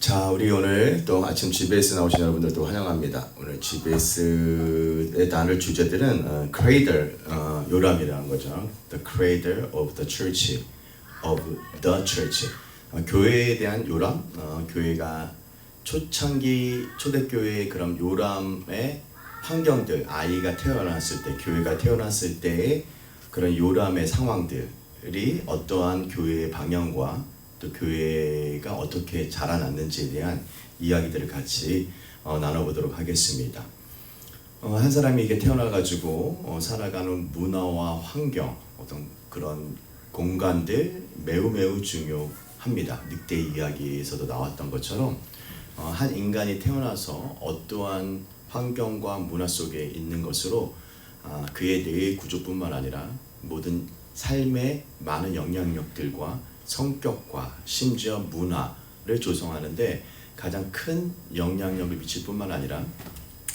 자, 우리 오늘 또 아침 GBS 나오신 여러분들도 환영합니다. 오늘 GBS에 다룰 주제들은 cradle, 요람이라는 거죠. The cradle of the church, of the church. 교회에 대한 요람, 교회가 초창기 초대교회의 그런 요람의 환경들, 아이가 태어났을 때, 교회가 태어났을 때의 그런 요람의 상황들이 어떠한 교회의 방향과 또 교회가 어떻게 자라났는지에 대한 이야기들을 같이 나눠보도록 하겠습니다. 한 사람이 이게 태어나가지고 살아가는 문화와 환경, 어떤 그런 공간들 매우 중요합니다. 늑대 이야기에서도 나왔던 것처럼 한 인간이 태어나서 어떠한 환경과 문화 속에 있는 것으로 그의 뇌의 구조뿐만 아니라 모든 삶의 많은 영향력들과 성격과 심지어 문화를 조성하는데 가장 큰 영향력을 미칠 뿐만 아니라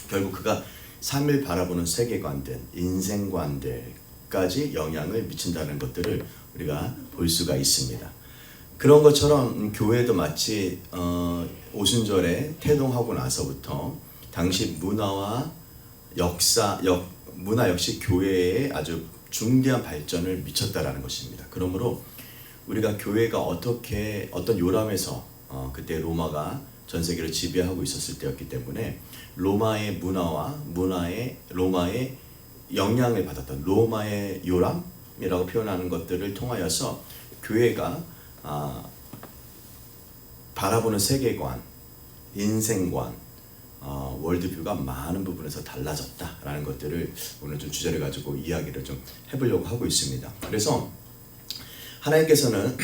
결국 그가 삶을 바라보는 세계관들, 인생관들까지 영향을 미친다는 것들을 우리가 볼 수가 있습니다. 그런 것처럼 교회도 마치 오순절에 태동하고 나서부터 당시 문화 역시 교회에 아주 중대한 발전을 미쳤다라는 것입니다. 그러므로 우리가 교회가 어떤 요람에서 그때 로마가 전 세계를 지배하고 있었을 때였기 때문에 로마의 로마의 영향을 받았던 로마의 요람이라고 표현하는 것들을 통하여서 교회가 바라보는 세계관, 인생관, 월드뷰가 많은 부분에서 달라졌다라는 것들을 오늘 좀 주제를 가지고 이야기를 좀 해보려고 하고 있습니다. 그래서 하나님께서는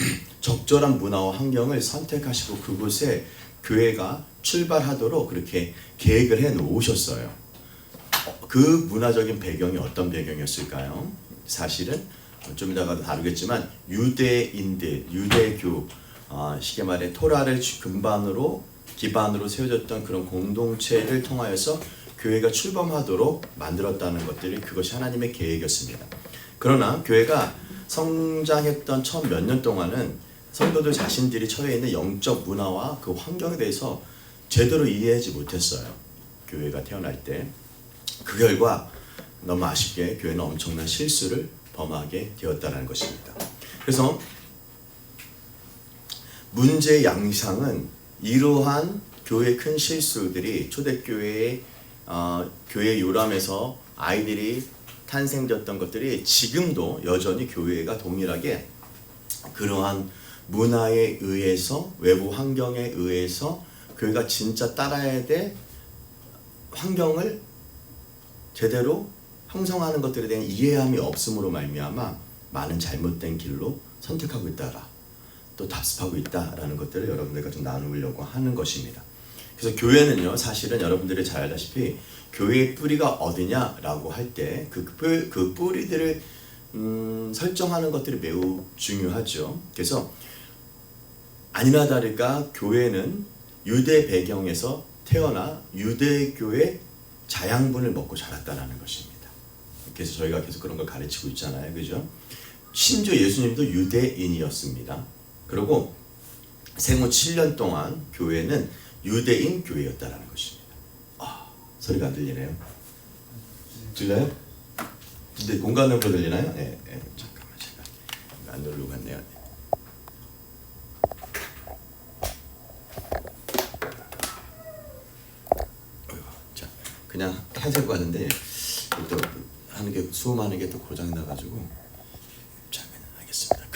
적절한 문화와 환경을 선택하시고 그곳에 교회가 출발하도록 그렇게 계획을 해 놓으셨어요. 그 문화적인 배경이 어떤 배경이었을까요? 사실은 좀 이따가도 다루겠지만 유대인들, 유대교, 쉽게 말해 토라를 기반으로 세워졌던 그런 공동체를 통하여서 교회가 출범하도록 만들었다는 것들이 그것이 하나님의 계획이었습니다. 그러나 교회가 성장했던 처음 몇 년 동안은 성도들 자신들이 처해 있는 영적 문화와 그 환경에 대해서 제대로 이해하지 못했어요. 교회가 태어날 때. 그 결과 너무 아쉽게 교회는 엄청난 실수를 범하게 되었다는 것입니다. 그래서 문제의 양상은 이러한 교회의 큰 실수들이 초대교회의 교회 요람에서 아이들이 탄생되었던 것들이 지금도 여전히 교회가 동일하게 그러한 문화에 의해서 외부 환경에 의해서 교회가 진짜 따라야 될 환경을 제대로 형성하는 것들에 대한 이해함이 없음으로 말미암아 많은 잘못된 길로 선택하고 있다라 또 답습하고 있다라는 것들을 여러분들과 좀 나누려고 하는 것입니다. 그래서 교회는요, 사실은 여러분들이 잘 알다시피 교회의 뿌리가 어디냐라고 할 때 그 뿌리들을 설정하는 것들이 매우 중요하죠. 그래서 아니나 다를까 교회는 유대 배경에서 태어나 유대교의 자양분을 먹고 자랐다는 것입니다. 그래서 저희가 계속 그런 걸 가르치고 있잖아요. 그죠? 심지어 예수님도 유대인이었습니다. 그리고 생후 7년 동안 교회는 유대인 교회였다는 것입니다. 소리가 안 들리네요. 들려요? 근데 공간으로 들리나요? 네, 잠깐만 제가 안 누르고 갔네요. 자, 그냥 해서 가는데 또 하는 게 수험하는 게 또 고장 나가지고 자, 그냥 알겠습니다.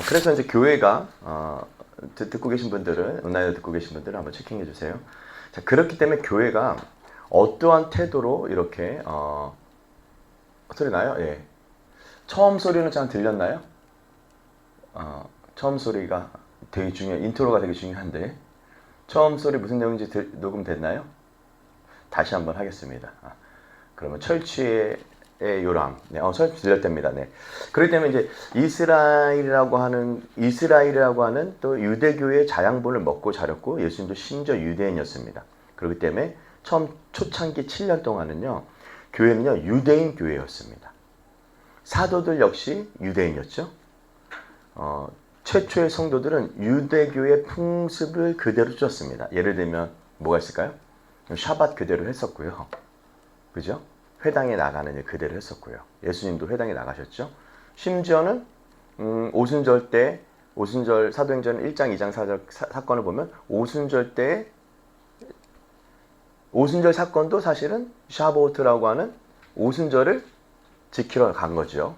그래서 이제 교회가 듣고 계신 분들은 온라인으로 듣고 계신 분들은 한번 체킹해 주세요. 자, 그렇기 때문에 교회가 어떠한 태도로 이렇게 소리 나요? 예. 처음 소리는 잘 들렸나요? 처음 소리가 되게 인트로가 되게 중요한데 처음 소리 무슨 내용인지 녹음됐나요? 다시 한번 하겠습니다. 그러면 철치의 요람, 네, 철치 들렸답니다. 네. 그렇기 때문에 이제 이스라엘이라고 하는 또 유대교의 자양분을 먹고 자랐고 예수님도 심지어 유대인이었습니다. 그렇기 때문에 초창기 7년 동안은요 교회는요 유대인 교회였습니다. 사도들 역시 유대인이었죠. 최초의 성도들은 유대교의 풍습을 그대로 쫓았습니다. 예를 들면 뭐가 있을까요? 샤밧 그대로 했었고요. 그죠? 회당에 나가는 일 그대로 했었고요. 예수님도 회당에 나가셨죠. 심지어는 오순절 때, 오순절 사도행전 1장 2장 사건을 보면 오순절 때 오순절 사건도 사실은 샤보트라고 하는 오순절을 지키러 간 거죠.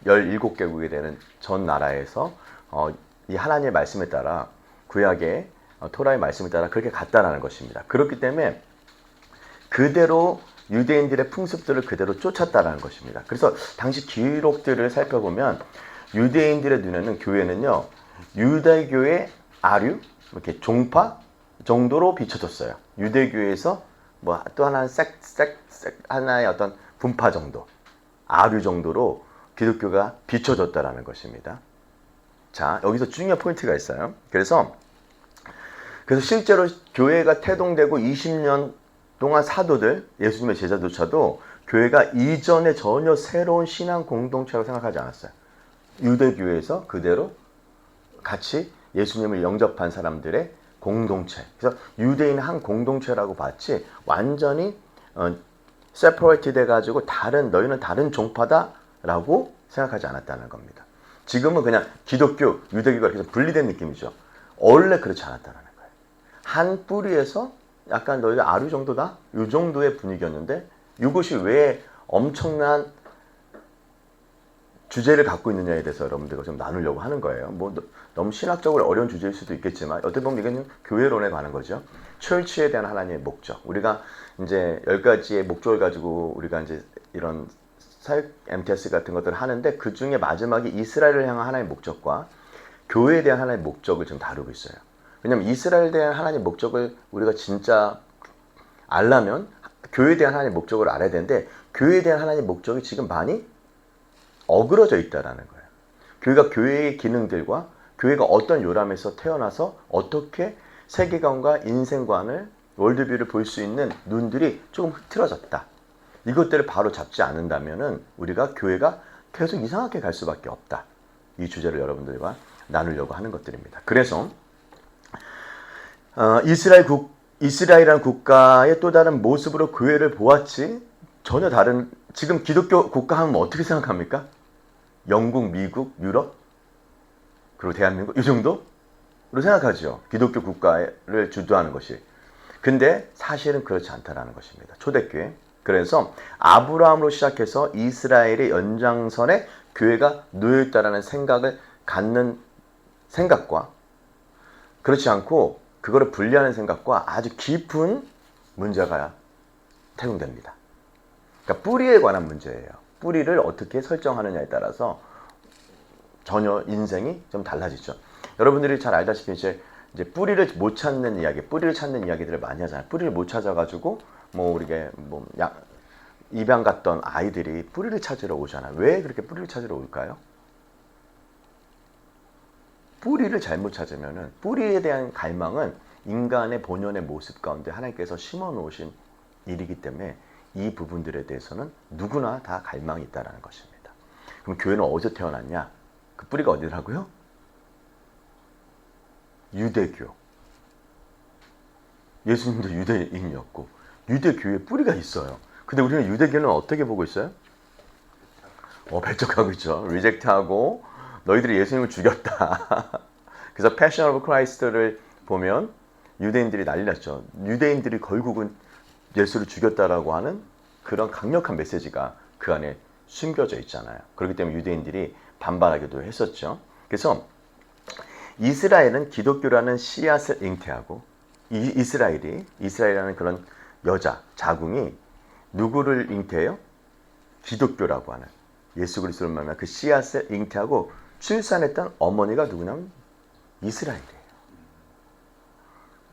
17개국이 되는 전 나라에서 이 하나님의 말씀에 따라 구약의 토라의 말씀에 따라 그렇게 갔다라는 것입니다. 그렇기 때문에 그대로 유대인들의 풍습들을 그대로 쫓았다라는 것입니다. 그래서 당시 기록들을 살펴보면 유대인들의 눈에는 교회는요, 유대교의 아류, 이렇게 종파 정도로 비춰졌어요. 유대교에서 뭐 또 하나의 어떤 분파 정도, 아류 정도로 기독교가 비춰졌다라는 것입니다. 자, 여기서 중요한 포인트가 있어요. 그래서 실제로 교회가 태동되고 20년 동안 사도들, 예수님의 제자조차도 교회가 이전에 전혀 새로운 신앙 공동체라고 생각하지 않았어요. 유대교회에서 그대로 같이 예수님을 영접한 사람들의 공동체. 그래서 유대인은 한 공동체라고 봤지 완전히 세퍼레이트 돼가지고 너희는 다른 종파다라고 생각하지 않았다는 겁니다. 지금은 그냥 기독교, 유대교가 이렇게 분리된 느낌이죠. 원래 그렇지 않았다는 거예요. 한 뿌리에서 약간 너희들 아류 정도다? 이 정도의 분위기였는데 이것이 왜 엄청난 주제를 갖고 있느냐에 대해서 여러분들과 좀 나누려고 하는 거예요. 뭐 너무 신학적으로 어려운 주제일 수도 있겠지만 어떻게 보면 이건 교회론에 관한 거죠. 철치에 대한 하나님의 목적. 우리가 이제 10가지의 목적을 가지고 우리가 이제 이런 사역 MTS 같은 것들을 하는데 그 중에 마지막에 이스라엘을 향한 하나님의 목적과 교회에 대한 하나님의 목적을 좀 다루고 있어요. 왜냐하면 이스라엘에 대한 하나님의 목적을 우리가 진짜 알려면 교회에 대한 하나님의 목적을 알아야 되는데 교회에 대한 하나님의 목적이 지금 많이 어그러져 있다라는 거예요. 교회가 교회의 기능들과 교회가 어떤 요람에서 태어나서 어떻게 세계관과 인생관을 월드뷰를 볼 수 있는 눈들이 조금 흐트러졌다. 이것들을 바로 잡지 않는다면은 우리가 교회가 계속 이상하게 갈 수밖에 없다. 이 주제를 여러분들과 나누려고 하는 것들입니다. 그래서 이스라엘이라는 국가의 또 다른 모습으로 교회를 보았지 전혀 다른 지금 기독교 국가 하면 어떻게 생각합니까? 영국, 미국, 유럽 그리고 대한민국 이 정도로 생각하죠. 기독교 국가를 주도하는 것이. 근데 사실은 그렇지 않다라는 것입니다. 초대교회. 그래서 아브라함으로 시작해서 이스라엘의 연장선에 교회가 놓여있다라는 생각을 갖는 생각과 그렇지 않고 그거를 분리하는 생각과 아주 깊은 문제가 태동됩니다. 그러니까 뿌리에 관한 문제예요. 뿌리를 어떻게 설정하느냐에 따라서 전혀 인생이 좀 달라지죠. 여러분들이 잘 알다시피 이제 뿌리를 못 찾는 이야기, 뿌리를 찾는 이야기들을 많이 하잖아요. 뿌리를 못 찾아가지고 우리가 입양 갔던 아이들이 뿌리를 찾으러 오잖아요. 왜 그렇게 뿌리를 찾으러 올까요? 뿌리를 잘못 찾으면은 뿌리에 대한 갈망은 인간의 본연의 모습 가운데 하나님께서 심어 놓으신 일이기 때문에 이 부분들에 대해서는 누구나 다 갈망이 있다는 것입니다. 그럼 교회는 어디서 태어났냐? 그 뿌리가 어디라고요? 유대교. 예수님도 유대인이었고 유대교에 뿌리가 있어요. 근데 우리는 유대교는 어떻게 보고 있어요? 배척하고 있죠. 리젝트하고 너희들이 예수님을 죽였다. 그래서 패션 오브 크라이스트를 보면 유대인들이 난리 났죠. 유대인들이 결국은 예수를 죽였다라고 하는 그런 강력한 메시지가 그 안에 숨겨져 있잖아요. 그렇기 때문에 유대인들이 반발하기도 했었죠. 그래서 이스라엘은 기독교라는 씨앗을 잉태하고 이스라엘이라는 그런 여자, 자궁이 누구를 잉태해요? 기독교라고 하는 예수 그리스도를 만나 그 씨앗을 잉태하고 출산했던 어머니가 누구냐면 이스라엘이에요.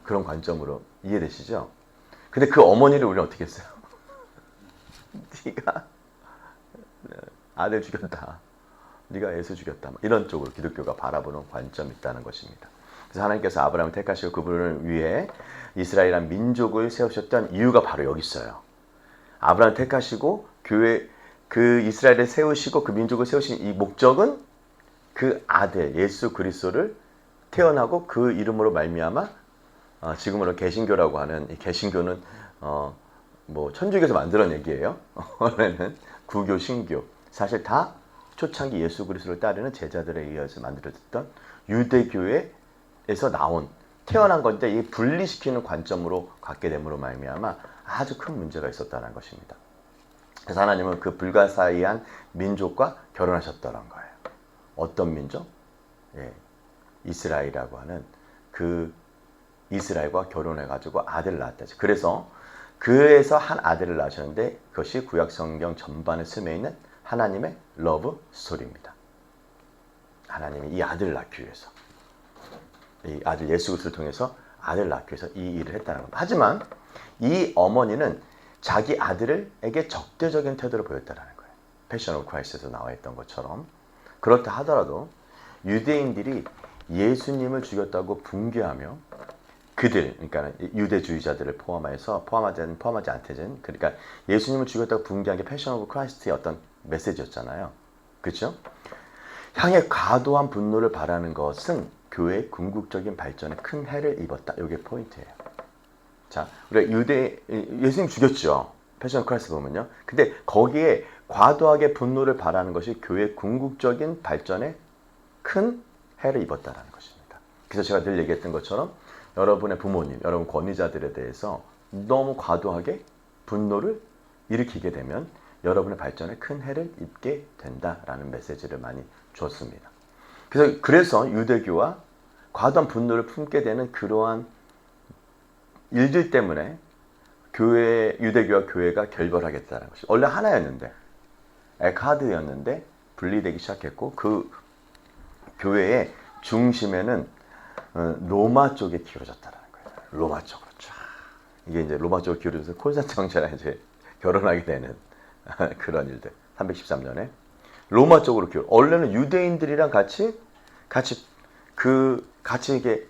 그런 관점으로 이해되시죠? 근데 그 어머니를 우리는 어떻게 했어요? 네가 아들 죽였다. 네가 예수 죽였다. 이런 쪽으로 기독교가 바라보는 관점이 있다는 것입니다. 그래서 하나님께서 아브라함을 택하시고 그분을 위해 이스라엘이라는 민족을 세우셨던 이유가 바로 여기 있어요. 아브라함을 택하시고 교회 그 이스라엘을 세우시고 그 민족을 세우신 이 목적은 그 아들 예수 그리스도를 태어나고 그 이름으로 말미암아 지금으로 개신교라고 하는 이 개신교는 뭐 천주교에서 만들어낸 얘기예요. 원래는 구교, 신교 사실 다 초창기 예수 그리스도를 따르는 제자들에 의해서 만들어졌던 유대교에서 나온 태어난 건데 이 분리시키는 관점으로 갖게 됨으로 말미암아 아주 큰 문제가 있었다는 것입니다. 그래서 하나님은 그 불가사의한 민족과 결혼하셨다는 거예요. 어떤 민족? 예, 이스라엘이라고 하는 그 이스라엘과 결혼해가지고 아들을 낳았다지. 그래서 그에서 한 아들을 낳으셨는데 그것이 구약 성경 전반에 스며 있는 하나님의 러브 스토리입니다. 하나님이 이 아들을 낳기 위해서, 이 아들 예수 그리스도를 통해서 아들을 낳기 위해서 이 일을 했다는 겁니다. 하지만 이 어머니는 자기 아들에게 적대적인 태도를 보였다는 거예요. 패션 오브 크라이스트에서 나와 있던 것처럼. 그렇다 하더라도 유대인들이 예수님을 죽였다고 붕괴하며 그들, 그러니까 유대주의자들을 포함하지 않대진, 그러니까 예수님을 죽였다고 붕괴한 게 패션 오브 크라이스트의 어떤 메시지였잖아요. 그렇죠? 향해 과도한 분노를 바라는 것은 교회의 궁극적인 발전에 큰 해를 입었다. 이게 포인트예요. 자, 우리 예수님 죽였죠. 패션 오브 크라이스트 보면요. 근데 거기에 과도하게 분노를 바라는 것이 교회의 궁극적인 발전에 큰 해를 입었다는 것입니다. 그래서 제가 늘 얘기했던 것처럼 여러분의 부모님, 여러분 권위자들에 대해서 너무 과도하게 분노를 일으키게 되면 여러분의 발전에 큰 해를 입게 된다라는 메시지를 많이 줬습니다. 그래서 유대교와 과도한 분노를 품게 되는 그러한 일들 때문에 유대교와 교회가 결별하겠다는 것이 원래 하나였는데 에카드였는데 분리되기 시작했고 그 교회의 중심에는 로마 쪽에 기울어졌다는 거예요. 로마 쪽으로 쫙. 이게 이제 로마 쪽으로 기울어져서 콘스탄틴 황제랑 이제 결혼하게 되는 그런 일들. 313년에 로마 쪽으로 원래는 유대인들이랑 같이 이게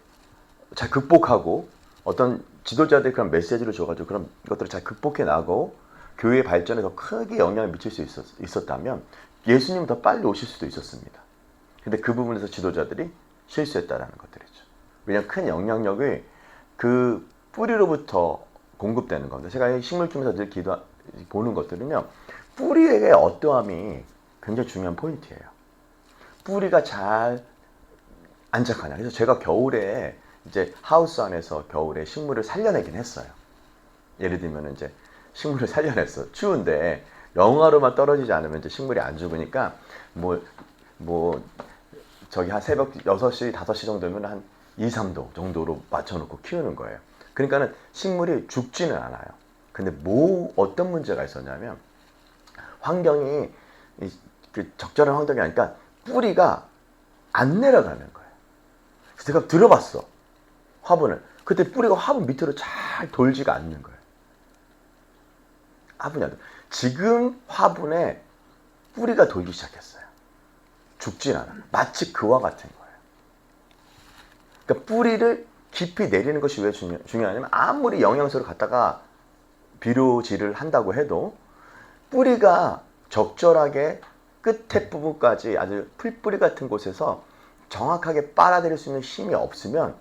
잘 극복하고 어떤 지도자들이 그런 메시지를 줘가지고 그런 것들을 잘 극복해 나가고 교회의 발전에 더 크게 영향을 미칠 수 있었다면 예수님은 더 빨리 오실 수도 있었습니다. 근데 그 부분에서 지도자들이 실수했다라는 것들이죠. 왜냐하면 큰 영향력이 그 뿌리로부터 공급되는 겁니다. 제가 식물 키우면서 늘 보는 것들은요. 뿌리의 어떠함이 굉장히 중요한 포인트예요. 뿌리가 잘 안착하냐. 그래서 제가 겨울에 이제 하우스 안에서 겨울에 식물을 살려내긴 했어요. 예를 들면 이제 식물을 살려냈어. 추운데 영하로만 떨어지지 않으면 이제 식물이 안 죽으니까 저기 한 새벽 6시, 5시 정도면 한 2, 3도 정도로 맞춰놓고 키우는 거예요. 그러니까는 식물이 죽지는 않아요. 근데 어떤 문제가 있었냐면 환경이 적절한 환경이 아니니까 뿌리가 안 내려가는 거예요. 그래서 제가 들어봤어. 화분을. 그때 뿌리가 화분 밑으로 잘 돌지가 않는 거예요. 화분이 안 돼. 지금 화분에 뿌리가 돌기 시작했어요. 죽진 않아. 마치 그와 같은 거예요. 그러니까 뿌리를 깊이 내리는 것이 왜 중요하냐면 아무리 영양소를 갖다가 비료질을 한다고 해도 뿌리가 적절하게 끝에 부분까지 아주 풀뿌리 같은 곳에서 정확하게 빨아들일 수 있는 힘이 없으면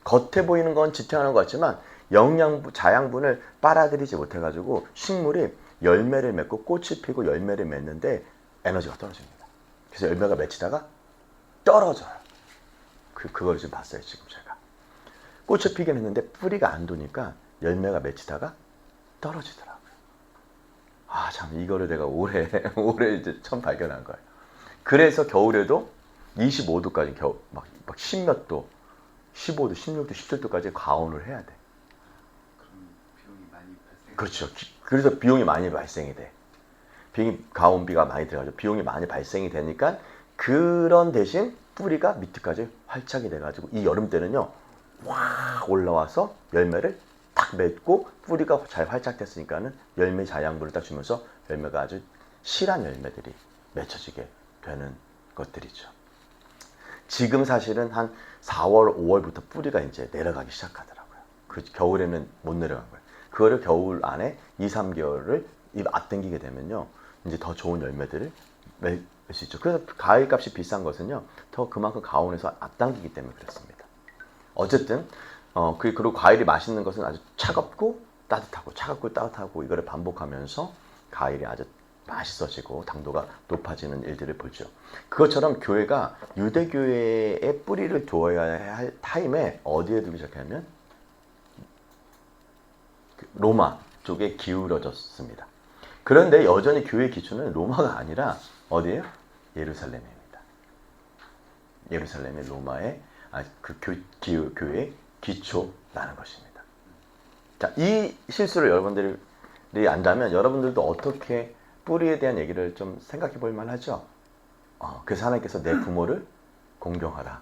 겉에 보이는 건 지탱하는 것 같지만 자양분을 빨아들이지 못해가지고 식물이 열매를 맺고 꽃이 피고 열매를 맺는데 에너지가 떨어집니다. 그래서 열매가 맺히다가 떨어져요. 그걸 지금 봤어요, 지금 제가. 꽃을 피긴 했는데 뿌리가 안 도니까 열매가 맺히다가 떨어지더라고요. 아, 참, 이거를 내가 올해 이제 처음 발견한 거예요. 그래서 겨울에도 25도까지 막 10몇 도, 15도, 16도, 17도까지 가온을 해야 돼. 그럼 비용이 많이 발생. 그렇죠. 그래서 비용이 많이 발생이 돼. 가온비가 많이 들어가죠. 비용이 많이 발생이 되니까 그런 대신 뿌리가 밑에까지 활착이 돼가지고 이 여름 때는요, 확 올라와서 열매를 딱 맺고 뿌리가 잘 활착됐으니까는 열매 자양분을 딱 주면서 열매가 아주 실한 열매들이 맺혀지게 되는 것들이죠. 지금 사실은 한 4월, 5월부터 뿌리가 이제 내려가기 시작하더라고요. 그 겨울에는 못 내려간 거예요. 그거를 겨울 안에 2, 3개월을 앞당기게 되면요. 이제 더 좋은 열매들을 맺을 수 있죠. 그래서 과일 값이 비싼 것은요, 더 그만큼 가온에서 앞당기기 때문에 그렇습니다. 어쨌든 그리고 과일이 맛있는 것은 아주 차갑고 따뜻하고 이거를 반복하면서 과일이 아주 맛있어지고 당도가 높아지는 일들을 보죠. 그것처럼 교회가 유대교회의 뿌리를 두어야 할 타임에 어디에 두기 시작하면 로마 쪽에 기울어졌습니다. 그런데 여전히 교회 기초는 로마가 아니라 어디예요? 예루살렘입니다. 예루살렘이 로마의 교회의 기초라는 것입니다. 자, 이 실수를 여러분들이 안다면 여러분들도 어떻게 뿌리에 대한 얘기를 좀 생각해 볼 만하죠. 그래서 하나님께서 내 부모를 공경하라.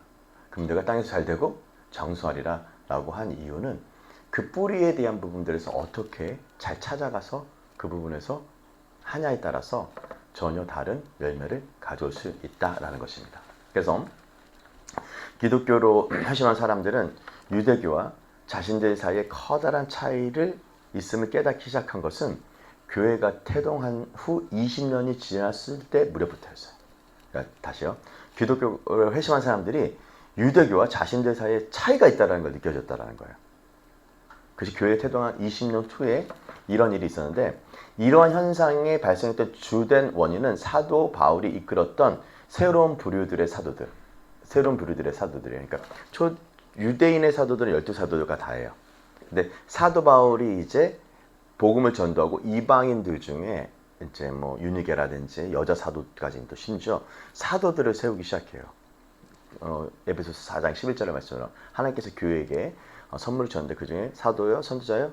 그럼 내가 땅에서 잘 되고 장수하리라 라고 한 이유는 그 뿌리에 대한 부분들에서 어떻게 잘 찾아가서 그 부분에서 하냐에 따라서 전혀 다른 열매를 가져올 수 있다라는 것입니다. 그래서 기독교로 회심한 사람들은 유대교와 자신들 사이에 커다란 차이를 있음을 깨닫기 시작한 것은 교회가 태동한 후 20년이 지났을 때 무렵부터였어요. 그러니까 다시요. 기독교를 회심한 사람들이 유대교와 자신들 사이에 차이가 있다는 걸 느껴졌다는 거예요. 그래서 교회에 태동한 20년 후에 이런 일이 있었는데, 이러한 현상이 발생했던 주된 원인은 사도 바울이 이끌었던 새로운 부류들의 사도들이에요. 그러니까 유대인의 사도들은 12사도가 다예요. 근데 사도 바울이 이제 복음을 전도하고 이방인들 중에 이제 뭐 유니게라든지 여자 사도까지 또 심지어 사도들을 세우기 시작해요. 에베소서 4장 11절의 말씀처럼 하나님께서 교회에게 선물을 줬는데 그 중에 사도요, 선지자요,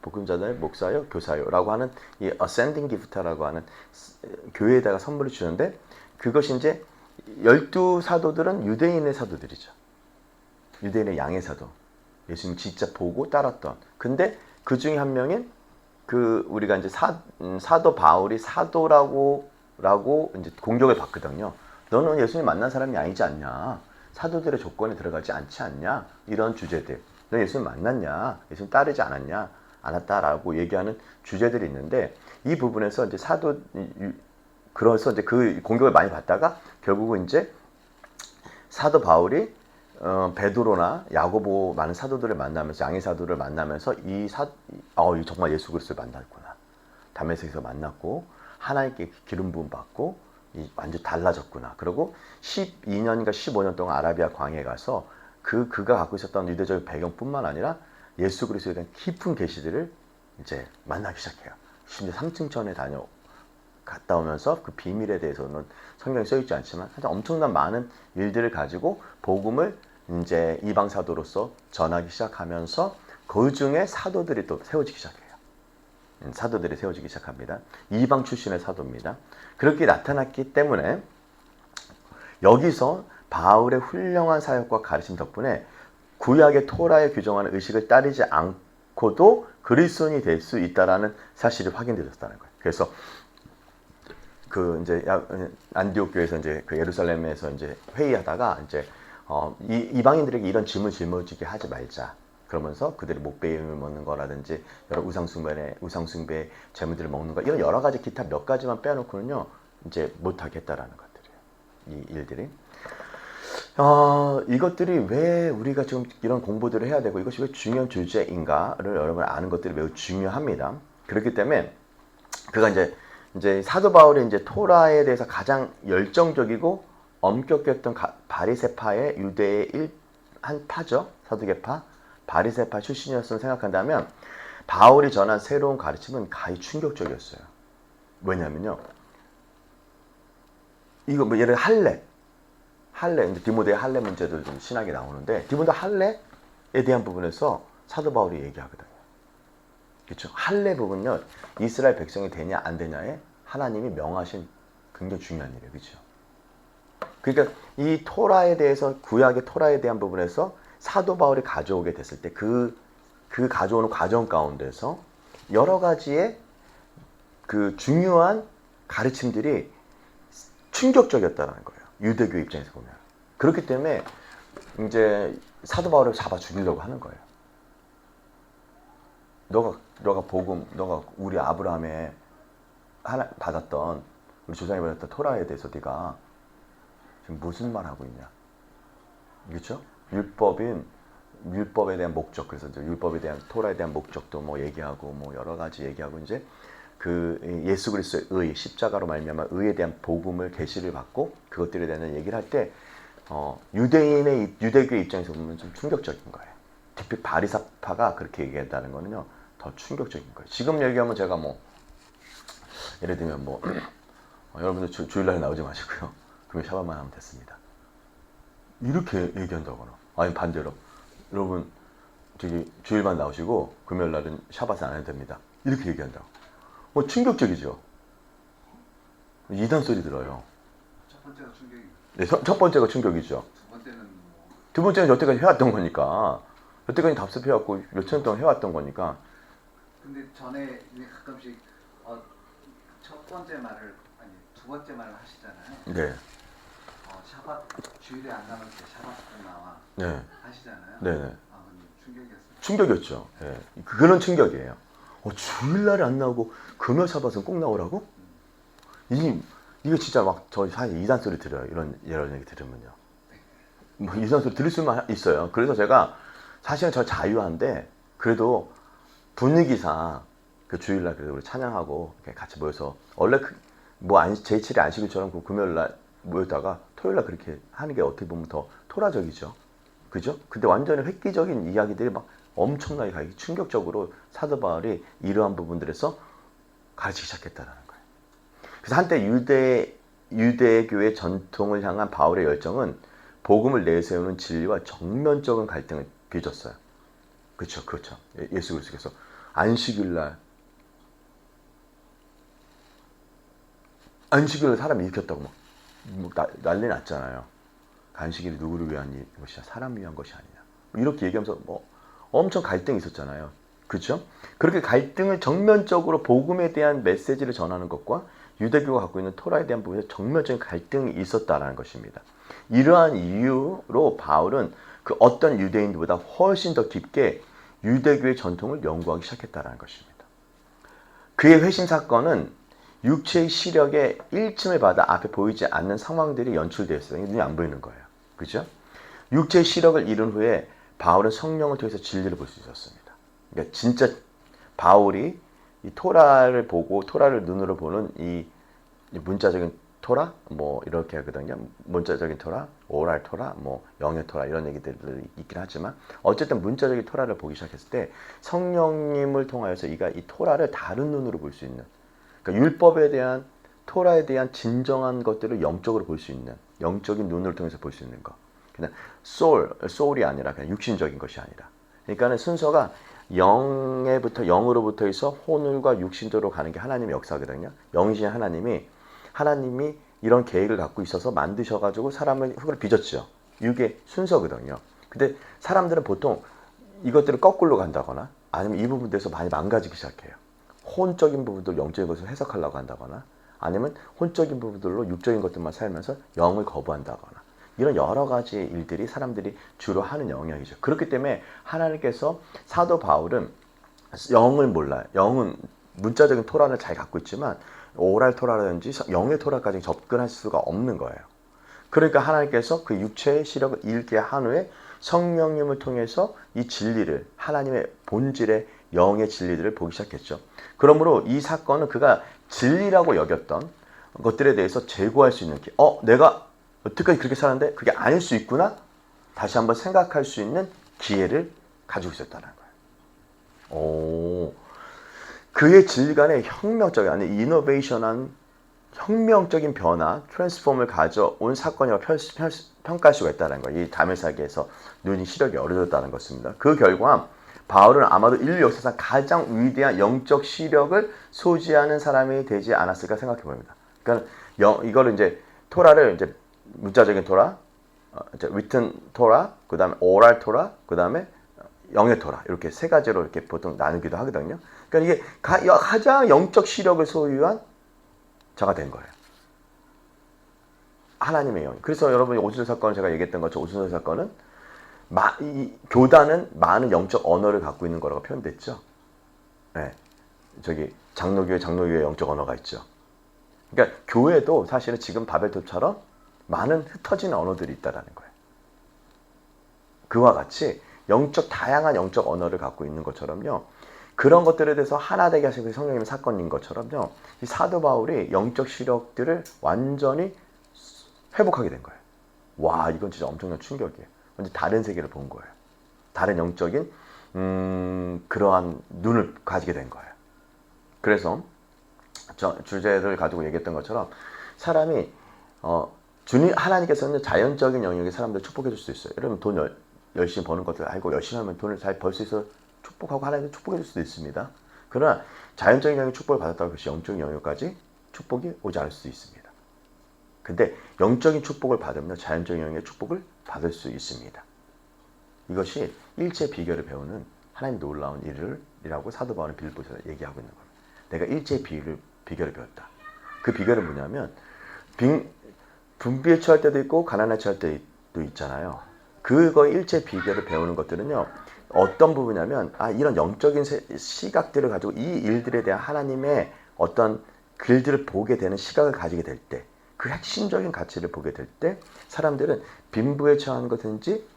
복음자들, 목사요, 교사요라고 하는 이 ascending gift라고 하는 교회에다가 선물을 주는데, 그것이 이제 12사도들은 유대인의 사도들이죠. 유대인의 양의 사도. 예수님 직접 보고 따랐던. 근데 그 중에 한 명인 우리가 이제 사도 바울이 사도라고 이제 공격을 받거든요. 너는 예수님 만난 사람이 아니지 않냐? 사도들의 조건에 들어가지 않지 않냐? 이런 주제들. 너 예수님 만났냐? 예수님 따르지 않았다라고 얘기하는 주제들이 있는데, 이 부분에서 이제 그래서 이제 그 공격을 많이 받다가 결국은 이제 사도 바울이 베드로나 야고보 많은 사도들을 만나면서, 양의 사도를 만나면서 정말 예수 그리스도를 만났구나. 다메섹에서 만났고 하나님께 기름 부음 받고 완전 달라졌구나. 그리고 12년인가 15년 동안 아라비아 광야에 가서 그가 갖고 있었던 유대적 배경뿐만 아니라 예수 그리스도에 대한 깊은 계시들을 이제 만나기 시작해요. 심지어 삼층천에 갔다 오면서 그 비밀에 대해서는 성경에 써있지 않지만 하여튼 엄청난 많은 일들을 가지고 복음을 이제 이방 사도로서 전하기 시작하면서 그 중에 사도들이 또 세워지기 시작해요. 사도들이 세워지기 시작합니다. 이방 출신의 사도입니다. 그렇게 나타났기 때문에 여기서 바울의 훌륭한 사역과 가르침 덕분에 구약의 토라에 규정하는 의식을 따르지 않고도 그리스도인이 될 수 있다라는 사실이 확인되었다는 거예요. 그래서 이제 안디옥 교회에서 이제 예루살렘에서 이제 회의하다가 이제 이방인들에게 이런 짐을 짊어지게 하지 말자. 그러면서 그들이 목베임을 먹는 거라든지 여러 우상숭배 재물들을 먹는 거, 이런 여러 가지 기타 몇 가지만 빼놓고는요 이제 못하겠다라는 것들이에요. 이 일들이. 이것들이 왜 우리가 지금 이런 공부들을 해야 되고 이것이 왜 중요한 주제인가를 여러분 아는 것들이 매우 중요합니다. 그렇기 때문에 그가 이제 사도 바울이 이제 토라에 대해서 가장 열정적이고 엄격했던 바리새파의 유대의 한 파죠. 사두개파, 바리새파 출신이었음을 생각한다면 바울이 전한 새로운 가르침은 가히 충격적이었어요. 왜냐면요, 이거 뭐 예를 들어 할례, 디모데의 할례 문제도 좀 신학에 나오는데, 디모데 할례에 대한 부분에서 사도 바울이 얘기하거든요. 그렇죠? 할례 부분요, 이스라엘 백성이 되냐 안 되냐에 하나님이 명하신 굉장히 중요한 일이에요. 그렇죠? 그러니까 이 토라에 대해서, 구약의 토라에 대한 부분에서 사도 바울이 가져오게 됐을 때 그 가져오는 과정 가운데서 여러 가지의 그 중요한 가르침들이 충격적이었다는 거예요. 유대교 입장에서 보면. 그렇기 때문에 이제 사도 바울을 잡아 죽이려고 하는 거예요. 너가 우리 아브라함의 받았던 우리 조상이 받았던 토라에 대해서 네가 지금 무슨 말 하고 있냐? 그렇죠? 율법에 대한 목적, 그래서 이제 율법에 대한 토라에 대한 목적도 뭐 얘기하고 뭐 여러 가지 얘기하고 이제 그 예수 그리스도의 의 십자가로 말미암아 의에 대한 복음을 계시를 받고 그것들에 대한 얘기를 할 때 유대교의 입장에서 보면 좀 충격적인 거예요. 특히 바리사파가 그렇게 얘기했다는 거는요 더 충격적인 거예요. 지금 얘기하면 제가 뭐 예를 들면 뭐 여러분들 주일날 나오지 마시고요. 금요일 샤바만 하면 됐습니다. 이렇게 얘기한다거나 아니 반대로 여러분 저기 주일만 나오시고 금요일 날은 샤바스 안 해도 됩니다. 이렇게 얘기한다고. 충격적이죠. 이단 소리 들어요. 첫 번째가 충격이고. 네, 첫 번째가 충격이죠. 두 번째는 뭐 두 번째는 여태까지 해왔던 거니까. 여태까지 답습해왔고 몇 년 동안 해왔던 거니까. 근데 전에 이제 가끔씩 첫 번째 말을 아니 두 번째 말을 하시잖아요. 네. 샤bat 주일에 안 나올 때 샤바트 나와 네. 하시잖아요. 네네. 근데 충격이었어요. 충격이었죠. 예. 그거는 충격이에요. 주일날에 안 나오고 금요 샤바스는 꼭 나오라고? 이게 진짜 막 저 사실 이단 소리 들어요. 이런 얘기 들으면요. 뭐 이단 소리 들을 수만 있어요. 그래서 제가 사실은 저 자유한데 그래도 분위기상 그 주일날 그래도 우리 찬양하고 같이 모여서 원래 제7의 안식일처럼 그 금요일날 모였다가 토요일날 그렇게 하는 게 어떻게 보면 더 토라적이죠. 그죠? 근데 완전히 획기적인 이야기들이 막 엄청나게 가기 충격적으로 사도 바울이 이러한 부분들에서 가르치기 시작했다는 거예요. 그래서 한때 유대교의 전통을 향한 바울의 열정은 복음을 내세우는 진리와 정면적인 갈등을 빚었어요. 그렇죠. 예수 그리스도께서 안식일날 사람이 일으켰다고 난리 났잖아요. 안식일이 누구를 위한 것이냐, 사람을 위한 것이 아니냐. 이렇게 얘기하면서 엄청 갈등이 있었잖아요. 그렇죠? 그렇게 갈등을 정면적으로 복음에 대한 메시지를 전하는 것과 유대교가 갖고 있는 토라에 대한 부분에 정면적인 갈등이 있었다는 것입니다. 이러한 이유로 바울은 그 어떤 유대인들보다 훨씬 더 깊게 유대교의 전통을 연구하기 시작했다는 것입니다. 그의 회심 사건은 육체의 시력에 일침을 받아 앞에 보이지 않는 상황들이 연출되었어요. 눈이 안 보이는 거예요. 그죠? 육체의 시력을 잃은 후에 바울은 성령을 통해서 진리를 볼 수 있었습니다. 그러니까 진짜 바울이 이 토라를 보고 토라를 눈으로 보는 이 문자적인 토라 뭐 이렇게 하거든요. 문자적인 토라, 오랄 토라, 뭐 영의 토라 이런 얘기들이 있긴 하지만 어쨌든 문자적인 토라를 보기 시작했을 때 성령님을 통하여서 이가 이 토라를 다른 눈으로 볼 수 있는 그러니까 율법에 대한 토라에 대한 진정한 것들을 영적으로 볼 수 있는 영적인 눈을 통해서 볼 수 있는 것. 그냥 소울이 아니라 그냥 육신적인 것이 아니라. 그러니까는 순서가 영으로부터 해서 혼울과 육신으로 가는 게 하나님의 역사거든요. 영이신 하나님이 이런 계획을 갖고 있어서 만드셔가지고 사람을 흙으로 빚었죠. 이게 순서거든요. 근데 사람들은 보통 이것들을 거꾸로 간다거나 아니면 이 부분에서 많이 망가지기 시작해요. 혼적인 부분들 영적인 것을 해석하려고 한다거나 아니면 혼적인 부분들로 육적인 것들만 살면서 영을 거부한다거나 이런 여러 가지 일들이 사람들이 주로 하는 영역이죠. 그렇기 때문에 하나님께서 사도 바울은 영을 몰라요. 영은 문자적인 토라를 잘 갖고 있지만 오랄 토라라든지 영의 토라까지 접근할 수가 없는 거예요. 그러니까 하나님께서 그 육체의 시력을 잃게 한 후에 성령님을 통해서 이 진리를 하나님의 본질의 영의 진리들을 보기 시작했죠. 그러므로 이 사건은 그가 진리라고 여겼던 것들에 대해서 재고할 수 있는 내가 어떻게까지 그렇게 살았는데 그게 아닐 수 있구나 다시 한번 생각할 수 있는 기회를 가지고 있었다는 거예요. 그의 진리관에 혁명적인 아니 이노베이션한 혁명적인 변화, 트랜스폼을 가져온 사건이라고 평가할 수가 있다는 거예요. 이 다메섹에서 눈이 시력이 어려졌다는 것입니다. 그 결과 바울은 아마도 인류 역사상 가장 위대한 영적 시력을 소지하는 사람이 되지 않았을까 생각해 봅니다. 그러니까 이거를 이제 토라를 이제 문자적인 토라, written 토라, 그 다음에 oral 토라, 그 다음에 영의 토라 이렇게 세 가지로 이렇게 보통 나누기도 하거든요. 그러니까 이게 가장 영적 시력을 소유한 자가 된 거예요. 하나님의 영. 그래서 여러분 오순절 사건을 제가 얘기했던 것처럼 오순절 사건은 이 교단은 많은 영적 언어를 갖고 있는 거라고 표현됐죠. 네. 장로교의 영적 언어가 있죠. 그러니까 교회도 사실은 지금 바벨탑처럼 많은 흩어진 언어들이 있다라는 거예요. 그와 같이 다양한 영적 언어를 갖고 있는 것처럼요. 그런 것들에 대해서 하나 되게 하신 그 성령님의 사건인 것처럼요. 이 사도 바울이 영적 시력들을 완전히 회복하게 된 거예요. 와, 이건 진짜 엄청난 충격이에요. 완전 다른 세계를 본 거예요. 다른 영적인 그러한 눈을 가지게 된 거예요. 그래서 주제를 가지고 얘기했던 것처럼 사람이 하나님께서는 자연적인 영역에 사람들 축복해 줄 수 있어요. 여러분 돈 열심히 버는 것들 알고 열심히 하면 돈을 잘 벌 수 있어 축복하고 하나님께 축복해 줄 수도 있습니다. 그러나 자연적인 영역의 축복을 받았다고 해서 영적인 영역까지 축복이 오지 않을 수도 있습니다. 근데 영적인 축복을 받으면 자연적인 영역의 축복을 받을 수 있습니다. 이것이 일체 비결을 배우는 하나님 놀라운 일이라고 사도 바울은 빌립보서에 얘기하고 있는 겁니다. 내가 일체 비결을 배웠다. 그 비결은 뭐냐면 분비에 처할 때도 있고 가난에 처할 때도 있잖아요. 그거 일체 비결을 배우는 것들은요. 어떤 부분이냐면 이런 영적인 시각들을 가지고 이 일들에 대한 하나님의 어떤 글들을 보게 되는 시각을 가지게 될 때 그 핵심적인 가치를 보게 될 때 사람들은 빈부에 처한 것든지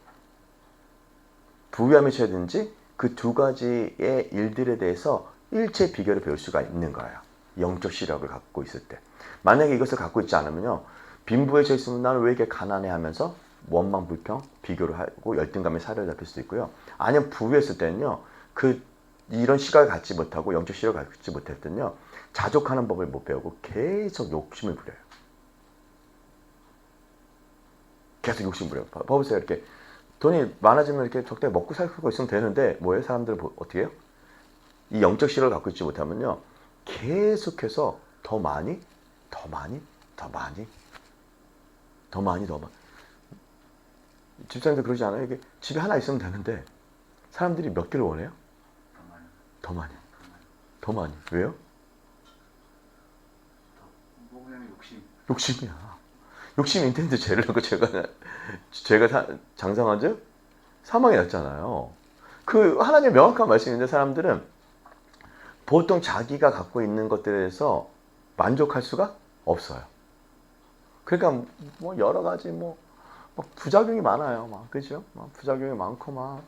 부유함에 처하든지 그 두 가지의 일들에 대해서 일체 비결을 배울 수가 있는 거예요. 영적 시력을 갖고 있을 때. 만약에 이것을 갖고 있지 않으면요. 빈부에 처해 있으면 나는 왜 이렇게 가난해 하면서 원망, 불평, 비교를 하고 열등감에 사로잡힐 수도 있고요. 아니면 부유했을 때는요. 이런 시각을 갖지 못하고 영적 시력을 갖지 못할 때는요. 자족하는 법을 못 배우고 계속 욕심을 부려요. 계속 욕심 부려요. 봐보세요. 이렇게 돈이 많아지면 이렇게 적당히 먹고 살고 있으면 되는데 뭐예요? 사람들은 어떻게 해요? 이 영적 시력을 갖고 있지 못하면요. 계속해서 더 많이 집사님도 그러지 않아요? 이게 집에 하나 있으면 되는데 사람들이 몇 개를 원해요? 더 많이. 왜요? 그냥 욕심이야. 욕심이 인텐트 죄를 하고 제가 장상한 즉 사망이 났잖아요. 그 하나님의 명확한 말씀인데 사람들은 보통 자기가 갖고 있는 것들에 대해서 만족할 수가 없어요. 그러니까 뭐 여러 가지 막 부작용이 많아요. 그죠? 부작용이 많고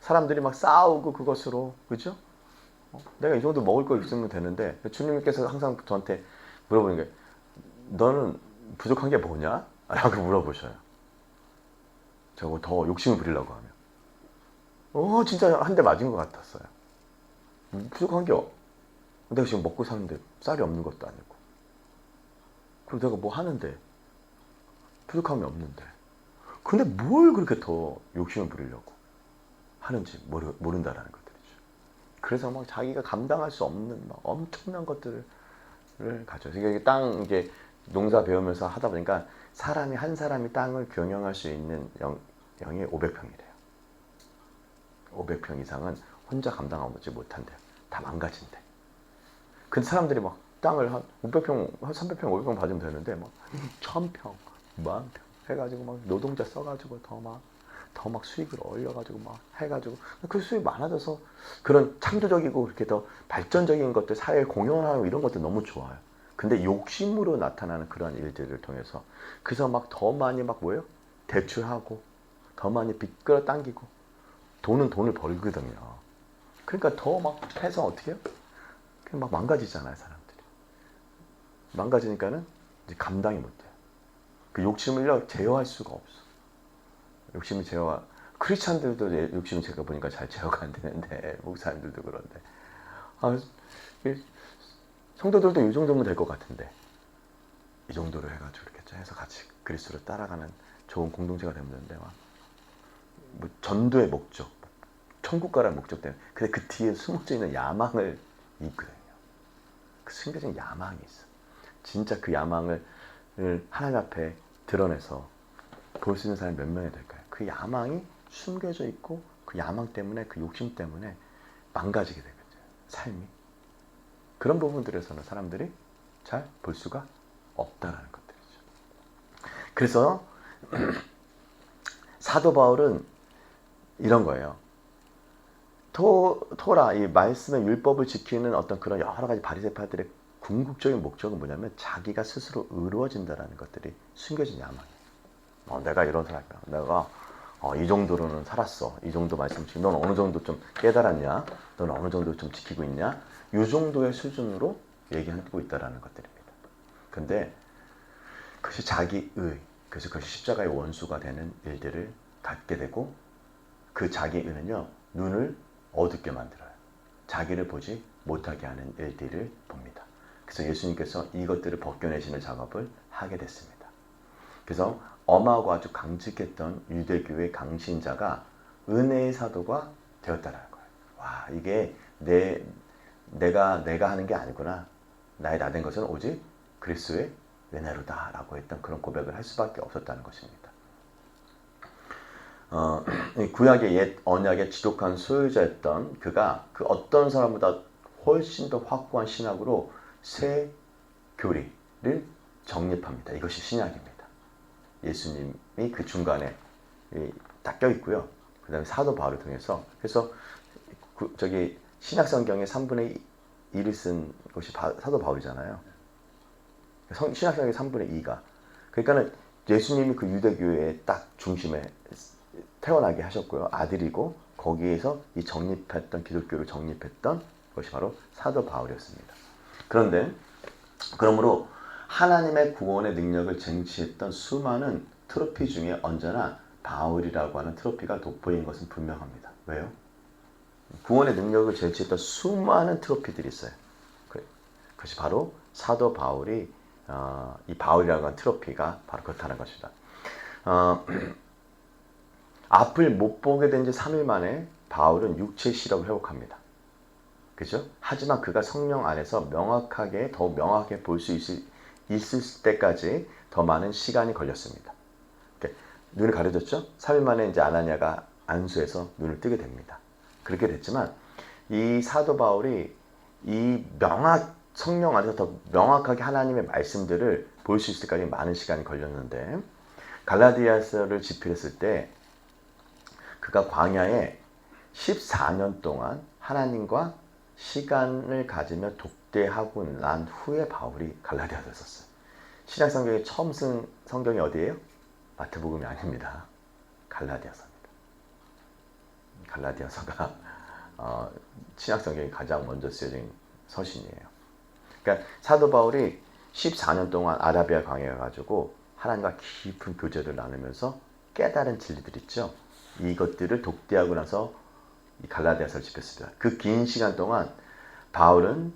사람들이 막 싸우고 그것으로 그죠? 내가 이 정도 먹을 거 있으면 되는데 주님께서 항상 저한테 물어보는 게 너는 부족한 게 뭐냐? 라고 물어보셔요. 저거 더 욕심을 부리려고 하면 진짜 한 대 맞은 것 같았어요. 부족한 게 내가 지금 먹고 사는데 쌀이 없는 것도 아니고 그리고 내가 뭐 하는데 부족함이 없는데 근데 뭘 그렇게 더 욕심을 부리려고 하는지 모른다라는 것들이죠. 그래서 막 자기가 감당할 수 없는 막 엄청난 것들을 가져요. 그러니까 이게 농사 배우면서 하다 보니까 한 사람이 땅을 경영할 수 있는 영이 500평이래요. 500평 이상은 혼자 감당하지 못한대요. 다 망가진대. 근데 사람들이 막 땅을 한 500평, 한 300평, 500평 받으면 되는데 막 1000평, 10,000평 해가지고 막 노동자 써가지고 더 막 수익을 올려가지고 막 해가지고 그 수익 많아져서 그런 창조적이고 그렇게 더 발전적인 것들 사회에 공헌하고 이런 것들 너무 좋아요. 근데 욕심으로 나타나는 그런 일들을 통해서 그래서 막 더 많이 막 뭐예요? 대출하고 더 많이 빚 끌어당기고 돈은 돈을 벌거든요. 그러니까 더 막 해서 어떻게 해요? 그냥 막 망가지잖아요, 사람들이. 망가지니까는 이제 감당이 못 돼요. 그 욕심을요, 제어할 수가 없어. 욕심이 크리스찬들도 욕심이 제가 보니까 잘 제어가 안 되는데, 목사님들도 그런데. 성도들도 이 정도면 될 것 같은데. 이 정도로 해가지고 이렇게 해서 같이 그리스도를 따라가는 좋은 공동체가 되면 되는데, 뭐 전도의 목적, 천국 가라는 목적 때문에. 근데 그 뒤에 숨어져 있는 야망을 있거든요. 그 숨겨진 야망이 있어. 진짜 그 야망을 하나님 앞에 드러내서 볼 수 있는 사람이 몇 명이 될까요? 그 야망이 숨겨져 있고 그 야망 때문에 그 욕심 때문에 망가지게 되거든요. 삶이. 그런 부분들에서는 사람들이 잘 볼 수가 없다라는 것들이죠. 그래서 사도 바울은 이런 거예요. 토라 이 말씀의 율법을 지키는 어떤 그런 여러 가지 바리새파들의 궁극적인 목적은 뭐냐면 자기가 스스로 의로워진다라는 것들이 숨겨진 야망이에요. 내가 이런 사람이야. 내가 이 정도로는 살았어. 이 정도 말씀 지금 넌 어느 정도 좀 깨달았냐? 넌 어느 정도 좀 지키고 있냐? 이 정도의 수준으로 얘기하고 있다라는 것들입니다. 근데 그것이 자기의, 그래서 그것이 십자가의 원수가 되는 일들을 갖게 되고 그 자기의는요, 눈을 어둡게 만들어요. 자기를 보지 못하게 하는 일들을 봅니다. 그래서 예수님께서 이것들을 벗겨내시는 작업을 하게 됐습니다. 그래서 엄하고 아주 강직했던 유대교의 강신자가 은혜의 사도가 되었다는 거예요. 와, 이게 내가 하는 게 아니구나. 나의 나된 것은 오직 그리스도의 은혜로다 라고 했던 그런 고백을 할 수밖에 없었다는 것입니다. 구약의 옛 언약의 지독한 소유자였던 그가 그 어떤 사람보다 훨씬 더 확고한 신학으로 새 교리를 정립합니다. 이것이 신약입니다. 예수님이 그 중간에 딱 껴있고요. 그 다음에 사도 바울을 통해서 그래서 신약 성경의 3분의 1을 쓴 것이 사도 바울이잖아요. 신약 성경의 3분의 2가 그러니까는 예수님이 그 유대교의 딱 중심에 태어나게 하셨고요. 아들이고 거기에서 이 정립했던 기독교를 정립했던 것이 바로 사도 바울이었습니다. 그런데 그러므로 하나님의 구원의 능력을 쟁취했던 수많은 트로피 중에 언제나 바울이라고 하는 트로피가 돋보인 것은 분명합니다. 왜요? 구원의 능력을 쟁취했던 수많은 트로피들이 있어요. 그것이 바로 사도 바울이 이 바울이라고 하는 트로피가 바로 그렇다는 것입니다. 앞을 못 보게 된 지 3일 만에 바울은 육체의 시력을 회복합니다. 그죠? 하지만 그가 성령 안에서 더욱 명확하게 볼 수 있을 때까지 더 많은 시간이 걸렸습니다. 눈이 가려졌죠? 3일 만에 이제 아나니아가 안수해서 눈을 뜨게 됩니다. 그렇게 됐지만 이 사도 바울이 성령 안에서 더 명확하게 하나님의 말씀들을 볼 수 있을 때까지 많은 시간이 걸렸는데 갈라디아서를 집필했을 때 그가 광야에 14년 동안 하나님과 시간을 가지며 독대하고 난 후에 바울이 갈라디아서를 썼어요. 신약 성경에 처음 쓴 성경이 어디예요? 마태복음이 아닙니다. 갈라디아서입니다. 갈라디아서가 신약 성경이 가장 먼저 쓰여진 서신이에요. 그러니까 사도 바울이 14년 동안 아라비아 광야에 가가지고 하나님과 깊은 교제를 나누면서 깨달은 진리들 있죠. 이것들을 독대하고 나서 이 갈라디아서를 집필했습니다. 그 긴 시간 동안 바울은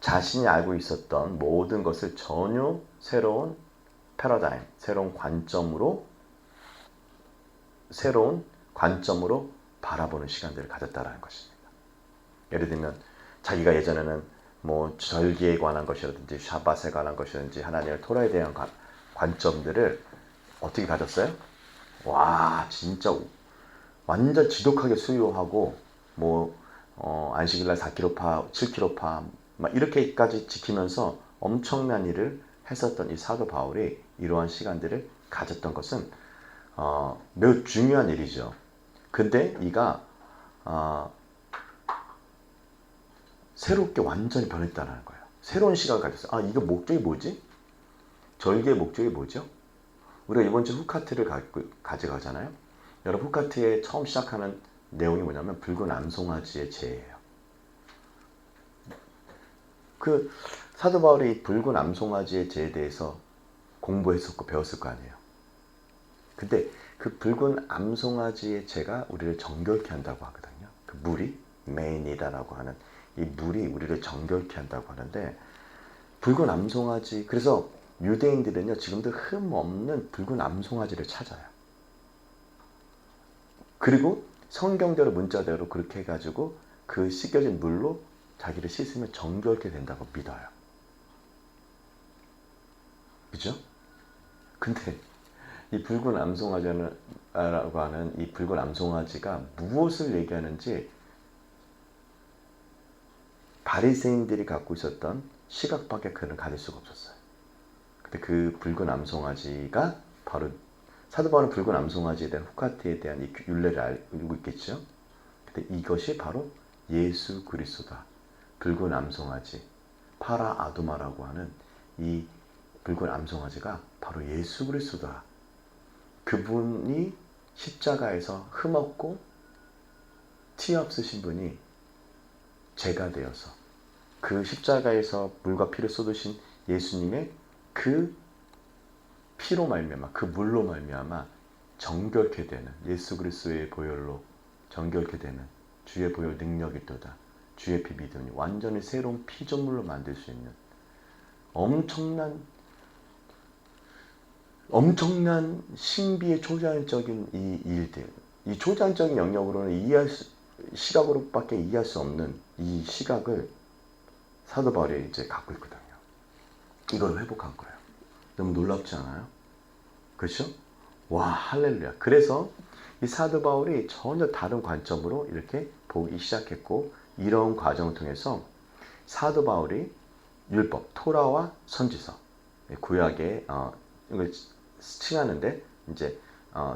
자신이 알고 있었던 모든 것을 전혀 새로운 패러다임, 새로운 관점으로 바라보는 시간들을 가졌다는 것입니다. 예를 들면 자기가 예전에는 절기에 관한 것이라든지 샤밧에 관한 것이라든지 하나님의 토라에 대한 관점들을 어떻게 가졌어요? 와, 진짜 완전 지독하게 수요하고 안식일날 4kg 7kg 막 이렇게까지 지키면서 엄청난 일을 했었던 이 사도 바울이 이러한 시간들을 가졌던 것은 매우 중요한 일이죠. 근데 이가 새롭게 완전히 변했다는 거예요. 새로운 시각을 가졌어요. 이거 목적이 뭐지? 절기의 목적이 뭐죠? 우리가 이번 주 후카트를 가져가잖아요. 여러분 후카트에 처음 시작하는 내용이 뭐냐면 붉은 암송아지의 제예요. 그 사도 바울이 이 붉은 암송아지의 제에 대해서 공부했었고 배웠을 거 아니에요. 근데 그 붉은 암송아지의 제가 우리를 정결케 한다고 하거든요. 그 물이 메인이다라고 하는 이 물이 우리를 정결케 한다고 하는데 붉은 암송아지 그래서 유대인들은요 지금도 흠 없는 붉은 암송아지를 찾아요. 그리고 성경대로 문자대로 그렇게 해가지고 그 씻겨진 물로 자기를 씻으면 정결케 된다고 믿어요. 그죠? 근데 이 붉은 암송아지라고 하는 이 붉은 암송아지가 무엇을 얘기하는지 바리새인들이 갖고 있었던 시각밖에 그는 가질 수가 없었어요. 근데 그 붉은 암송아지가 바로 사도 바울은 붉은 암송아지에 대한 후카트에 대한 이 윤례를 알고 있겠죠. 근데 이것이 바로 예수 그리스도다. 붉은 암송아지. 파라 아두마라고 하는 이 붉은 암송아지가 바로 예수 그리스도다. 그분이 십자가에서 흠없고 티 없으신 분이 죄가 되어서 그 십자가에서 물과 피를 쏟으신 예수님의 그 피로 말미암아 그 물로 말미암아 정결케 되는 예수 그리스도의 보혈로 정결케 되는 주의 보혈 능력이 있도다. 주의 피 믿음이 완전히 새로운 피조물로 만들 수 있는 엄청난 신비의 초자연적인 이 일들, 이 초자연적인 영역으로는 시각으로밖에 이해할 수 없는 이 시각을 사도 바울이 이제 갖고 있거든요. 이걸 회복한 거예요. 너무 놀랍지 않아요? 그렇죠? 와, 할렐루야. 그래서 이 사도 바울이 전혀 다른 관점으로 이렇게 보기 시작했고, 이런 과정을 통해서 사도 바울이 율법, 토라와 선지서, 구약의 이걸 칭하는데 이제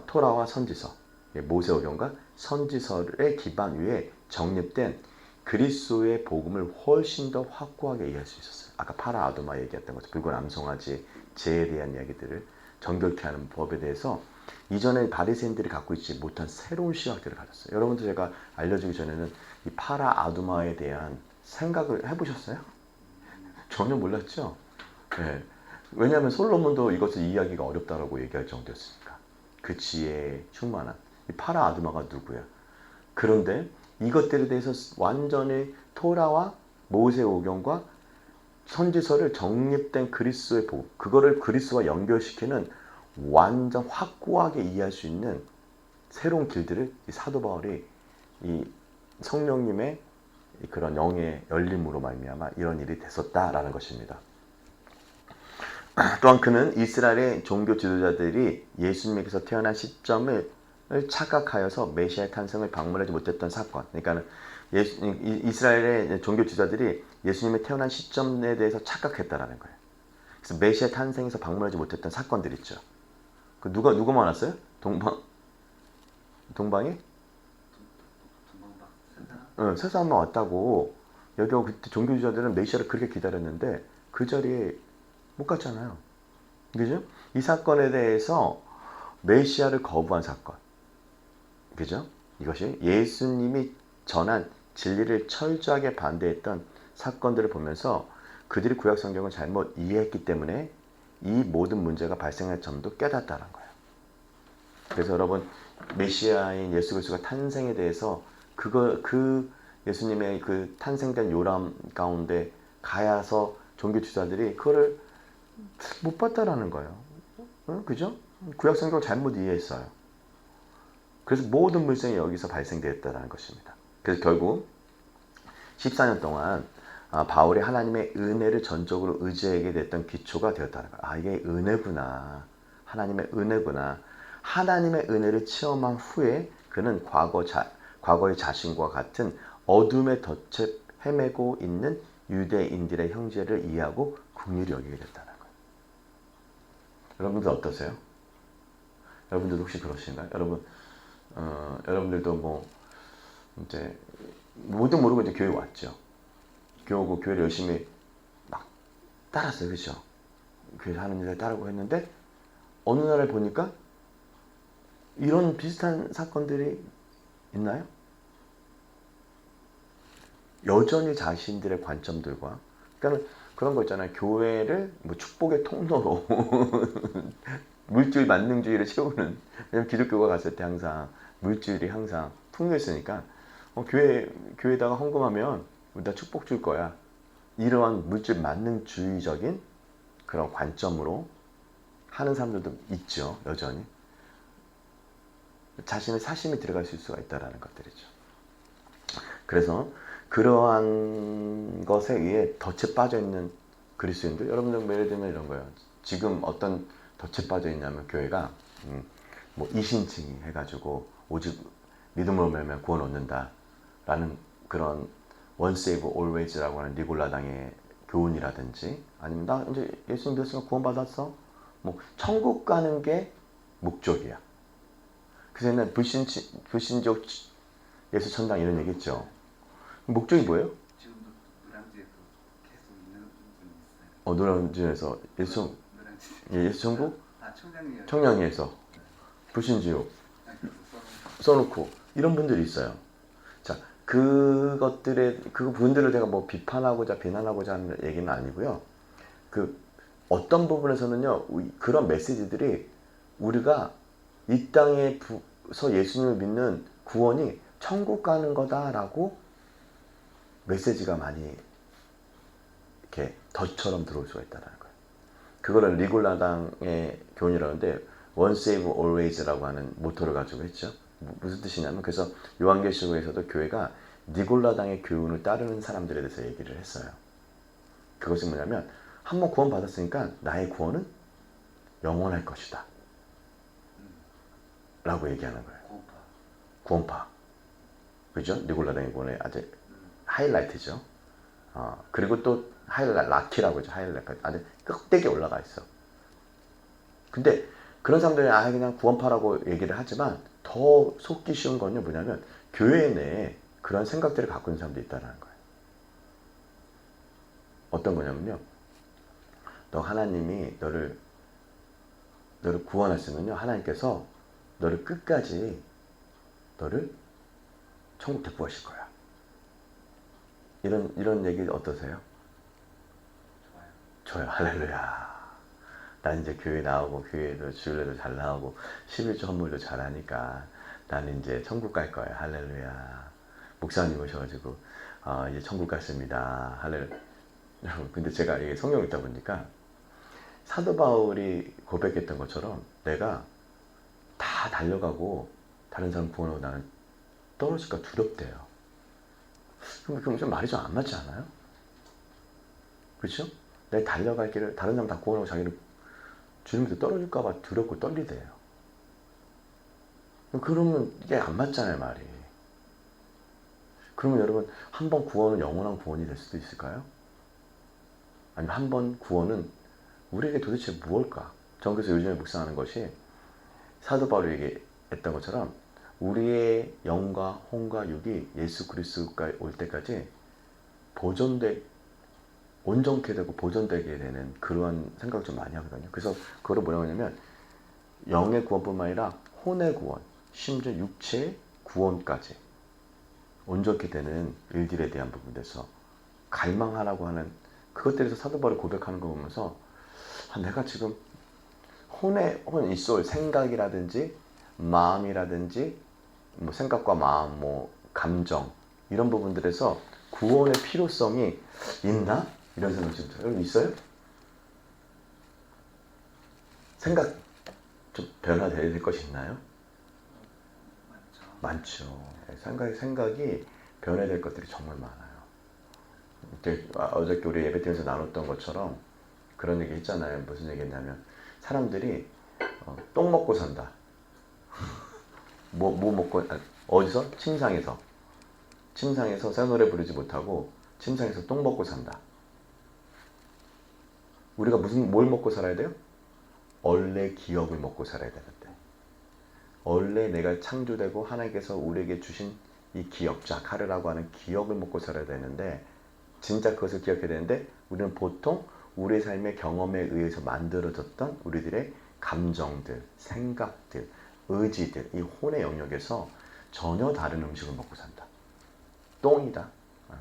토라와 선지서, 모세오경과 선지서의 기반 위에 정립된 그리스도의 복음을 훨씬 더 확고하게 이해할 수 있었어요. 아까 파라 아두마 얘기했던 것처럼 붉은 암송아지, 죄에 대한 이야기들을 정결케 하는 법에 대해서 이전에 바리새인들이 갖고 있지 못한 새로운 시각들을 가졌어요. 여러분들 제가 알려주기 전에는 이 파라 아두마에 대한 생각을 해보셨어요? 전혀 몰랐죠? 네. 왜냐하면 솔로몬도 이것을 이해하기가 어렵다고 얘기할 정도였으니까. 그 지혜에 충만한 이 파라 아두마가 누구야? 그런데 이것들에 대해서 완전히 토라와 모세오경과 선지서를 정립된 그리스도의 복음, 그거를 그리스도와 연결시키는 완전 확고하게 이해할 수 있는 새로운 길들을 이 사도 바울이 이 성령님의 그런 영의 열림으로 말미암아 이런 일이 됐었다라는 것입니다. 또한 그는 이스라엘의 종교 지도자들이 예수님에게서 태어난 시점을 착각하여서 메시아의 탄생을 방문하지 못했던 사건. 그러니까 이스라엘의 종교 지도자들이 예수님의 태어난 시점에 대해서 착각했다라는 거예요. 그래서 메시아 탄생에서 방문하지 못했던 사건들 있죠. 그 누가 많았어요? 동방이? 세 사람만 왔다고. 여기 그때 종교 지도자들은 메시아를 그렇게 기다렸는데 그 자리에 못 갔잖아요. 그죠? 이 사건에 대해서 메시아를 거부한 사건. 그죠? 이것이 예수님이 전한 진리를 철저하게 반대했던 사건들을 보면서 그들이 구약 성경을 잘못 이해했기 때문에 이 모든 문제가 발생할 점도 깨닫다는 거예요. 그래서 여러분, 메시아인 예수 그리스도가 탄생에 대해서 그 예수님의 그 탄생된 요람 가운데 가야서 종교 지도자들이 그거를 못 봤다라는 거예요. 그죠? 구약 성경을 잘못 이해했어요. 그래서 모든 물성이 여기서 발생되었다는 것입니다. 그래서 결국 14년 동안 바울이 하나님의 은혜를 전적으로 의지하게 됐던 기초가 되었다는 거예요. 이게 은혜구나. 하나님의 은혜구나. 하나님의 은혜를 체험한 후에 그는 과거의 자신과 같은 어둠의 덫에 헤매고 있는 유대인들의 형제를 이해하고 긍휼히 여기게 됐다는 거예요. 여러분들 어떠세요? 여러분들 혹시 그러신가요? 여러분들도 뭐 이제 뭐도 모르고 이제 교회 왔죠. 교회 오고 교회를 열심히 막 따랐어요, 그렇죠? 교회에서 하는 일을 따르고 했는데 어느 날에 보니까 이런 비슷한 사건들이 있나요? 여전히 자신들의 관점들과, 그러니까 그런 거 있잖아요. 교회를 뭐 축복의 통로로 물질 만능주의를 채우는. 왜냐면 기독교가 갔을 때 항상 물질이 항상 풍요했으니까 교회에다가 헌금하면 나 축복 줄 거야. 이러한 물질 만능주의적인 그런 관점으로 하는 사람들도 있죠. 여전히. 자신의 사심이 들어갈 수가 있다는 것들이죠. 그래서 그러한 것에 의해 덫에 빠져있는 그리스도인들, 여러분들 예를 들면 이런 거예요. 지금 어떤 덫에 빠져있냐면 교회가 뭐 이신칭이 해가지고 오직 믿음으로 말미암아 구원 얻는다 라는 그런 once save always라고 하는 니골라당의 교훈이라든지, 아니면 나 이제 예수 믿었으니까 구원 받았어, 뭐 천국 가는 게 목적이야. 그래서 옛날 불신족 예수 천당 이런 얘기 했죠. 목적이 뭐예요? 지금도 노량지에도 계속 있는 노량진에서 예수 천국 청량리에 청량리에서 불신지옥 써놓고 이런 분들이 있어요. 자, 그분들을 제가 뭐 비판하고자 비난하고자 하는 얘기는 아니고요. 어떤 부분에서는요, 그런 메시지들이 우리가 이 땅에서 예수님을 믿는 구원이 천국 가는 거다라고 메시지가 많이 이렇게 덫처럼 들어올 수가 있다는 거예요. 그거를 리굴라당의 교훈이라는데 Once Save Always라고 하는 모토를 가지고 했죠. 무슨 뜻이냐면 그래서 요한계시록에서도 교회가 니골라당의 교훈을 따르는 사람들에 대해서 얘기를 했어요. 그것이 뭐냐면 한번 구원 받았으니까 나의 구원은 영원할 것이다 라고 얘기하는 거예요. 구원파. 그죠? 니골라당의 구원의 아주 하이라이트죠. 그리고 또 라키라고 하죠. 하이라이트. 아주 꼭대기에 올라가 있어. 근데 그런 사람들이 그냥 구원파라고 얘기를 하지만 더 속기 쉬운 건요 뭐냐면 교회 내에 그런 생각들을 갖고 있는 사람들이 있다는 거예요. 어떤 거냐면요, 너 하나님이 너를 구원했으면요 하나님께서 너를 끝까지 너를 천국 데리고 가실 거야. 이런 얘기 어떠세요? 좋아요. 할렐루야. 난 이제 교회 나오고 교회도 주일에도 잘 나오고 11조 헌물도 잘하니까 나는 이제 천국 갈 거야. 할렐루야. 목사님 오셔가지고 이제 천국 갔습니다. 할렐루야. 근데 제가 이게 성경 읽다 보니까 사도 바울이 고백했던 것처럼 내가 다 달려가고 다른 사람 구원하고 나는 떨어질까 두렵대요. 그럼 좀 말이 좀 안 맞지 않아요? 그렇죠? 내가 달려갈 길을 다른 사람 다 구원하고 자기를 주님께서 떨어질까봐 두렵고 떨리대요. 그러면 이게 안 맞잖아요, 말이. 그러면 여러분, 한 번 구원은 영원한 구원이 될 수도 있을까요? 아니면 한 번 구원은 우리에게 도대체 무엇일까? 전 그래서 요즘에 묵상하는 것이 사도 바울이 얘기했던 것처럼 우리의 영과 혼과 육이 예수 그리스도가 올 때까지 온전케 되고 보존되게 되는 그러한 생각을 좀 많이 하거든요. 그래서 그거를 뭐라고 하냐면 영의 구원뿐만 아니라 혼의 구원, 심지어 육체의 구원까지 온전케 되는 일들에 대한 부분에서 갈망하라고 하는 그것들에서 사도 바울이 고백하는 거 보면서 내가 지금 이 소울, 생각이라든지 마음이라든지 뭐 생각과 마음, 뭐 감정 이런 부분들에서 구원의 필요성이 있나? 이런 생각이 좀 들어요. 여러분 있어요? 생각 좀 변화돼야 될 것이 있나요? 많죠. 생각이 변화될 것들이 정말 많아요. 어저께 우리 예배팀에서 나눴던 것처럼 그런 얘기 했잖아요. 무슨 얘기 했냐면 사람들이 똥 먹고 산다. 뭐 먹고 어디서? 침상에서 새 노래 부르지 못하고 침상에서 똥 먹고 산다. 우리가 뭘 먹고 살아야 돼요? 원래 기억을 먹고 살아야 되는데 원래 내가 창조되고 하나님께서 우리에게 주신 이 기억, 자카르라고 하는 기억을 먹고 살아야 되는데 진짜 그것을 기억해야 되는데 우리는 보통 우리의 삶의 경험에 의해서 만들어졌던 우리들의 감정들, 생각들, 의지들, 이 혼의 영역에서 전혀 다른 음식을 먹고 산다. 똥이다.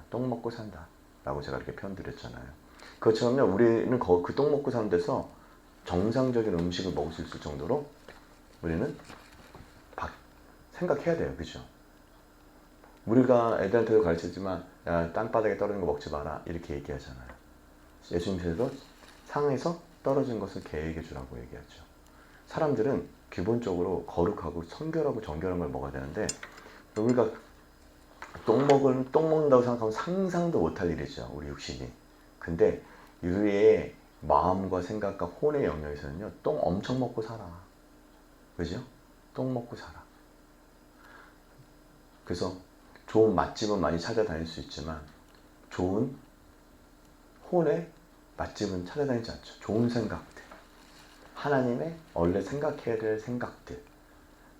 똥 먹고 산다. 라고 제가 이렇게 표현드렸잖아요. 그렇지만요, 우리는 그 똥 먹고 사는 데서 정상적인 음식을 먹을 수 있을 정도로 우리는 생각해야 돼요. 그죠? 우리가 애들한테도 가르치지만 야, 땅바닥에 떨어진 거 먹지 마라 이렇게 얘기하잖아요. 예수님께서도 상에서 떨어진 것을 개에게 주라고 얘기하죠. 사람들은 기본적으로 거룩하고 청결하고 정결한 걸 먹어야 되는데 우리가 똥 먹는다고 생각하면 상상도 못할 일이죠. 우리 육신이. 근데 우리의 마음과 생각과 혼의 영역에서는요, 똥 엄청 먹고 살아. 그죠? 똥 먹고 살아. 그래서 좋은 맛집은 많이 찾아다닐 수 있지만 좋은 혼의 맛집은 찾아다니지 않죠. 좋은 생각들, 하나님의 원래 생각해야 될 생각들,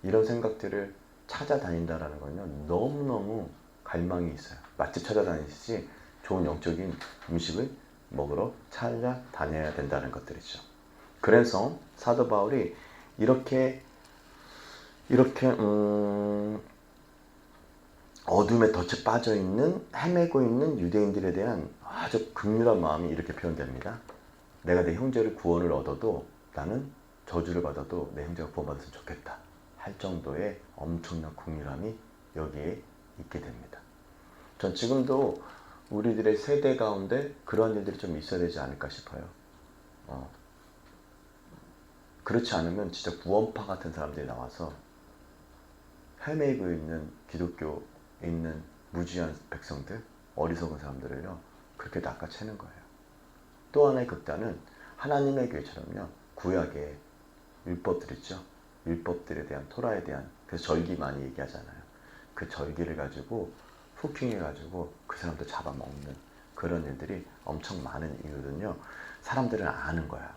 이런 생각들을 찾아다닌다라는 건요, 너무너무 갈망이 있어요. 맛집 찾아다니듯이 좋은 영적인 음식을 먹으러 찾아다녀야 된다는 것들이죠. 그래서 사도 바울이 이렇게 어둠에 덫에 빠져 있는, 헤매고 있는 유대인들에 대한 아주 긍휼한 마음이 이렇게 표현됩니다. 내가 내 형제를 구원을 얻어도 나는 저주를 받아도 내 형제가 구원받았으면 좋겠다 할 정도의 엄청난 긍휼함이 여기에 있게 됩니다. 전 지금도 우리들의 세대 가운데 그러한 일들이 좀 있어야 되지 않을까 싶어요. 그렇지 않으면 진짜 구원파 같은 사람들이 나와서 헤매고 있는 기독교에 있는 무지한 백성들, 어리석은 사람들을요 그렇게 낚아채는 거예요. 또 하나의 극단은 하나님의 교회처럼요 구약의 율법들 있죠. 율법들에 대한, 토라에 대한, 그래서 절기 많이 얘기하잖아요. 그 절기를 가지고 후킹해가지고 그 사람들 잡아먹는 그런 일들이 엄청 많은 이유는요, 사람들은 아는 거야.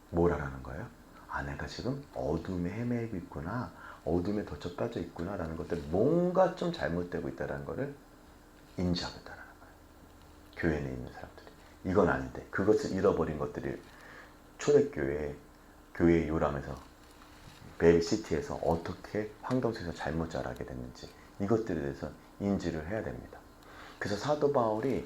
뭘 아는 거예요? 아, 내가 지금 어둠에 헤매고 있구나, 어둠에 덫에 빠져 있구나 라는 것들, 뭔가 좀 잘못되고 있다는 것을 인지하고 있다는 거예요. 교회 내에 있는 사람들이. 이건 아닌데 그것을 잃어버린 것들이 초대교회, 교회의 요람에서, 베리시티에서 어떻게 황동수에서 잘못 자라게 됐는지 이것들에 대해서 인지를 해야 됩니다. 그래서 사도 바울이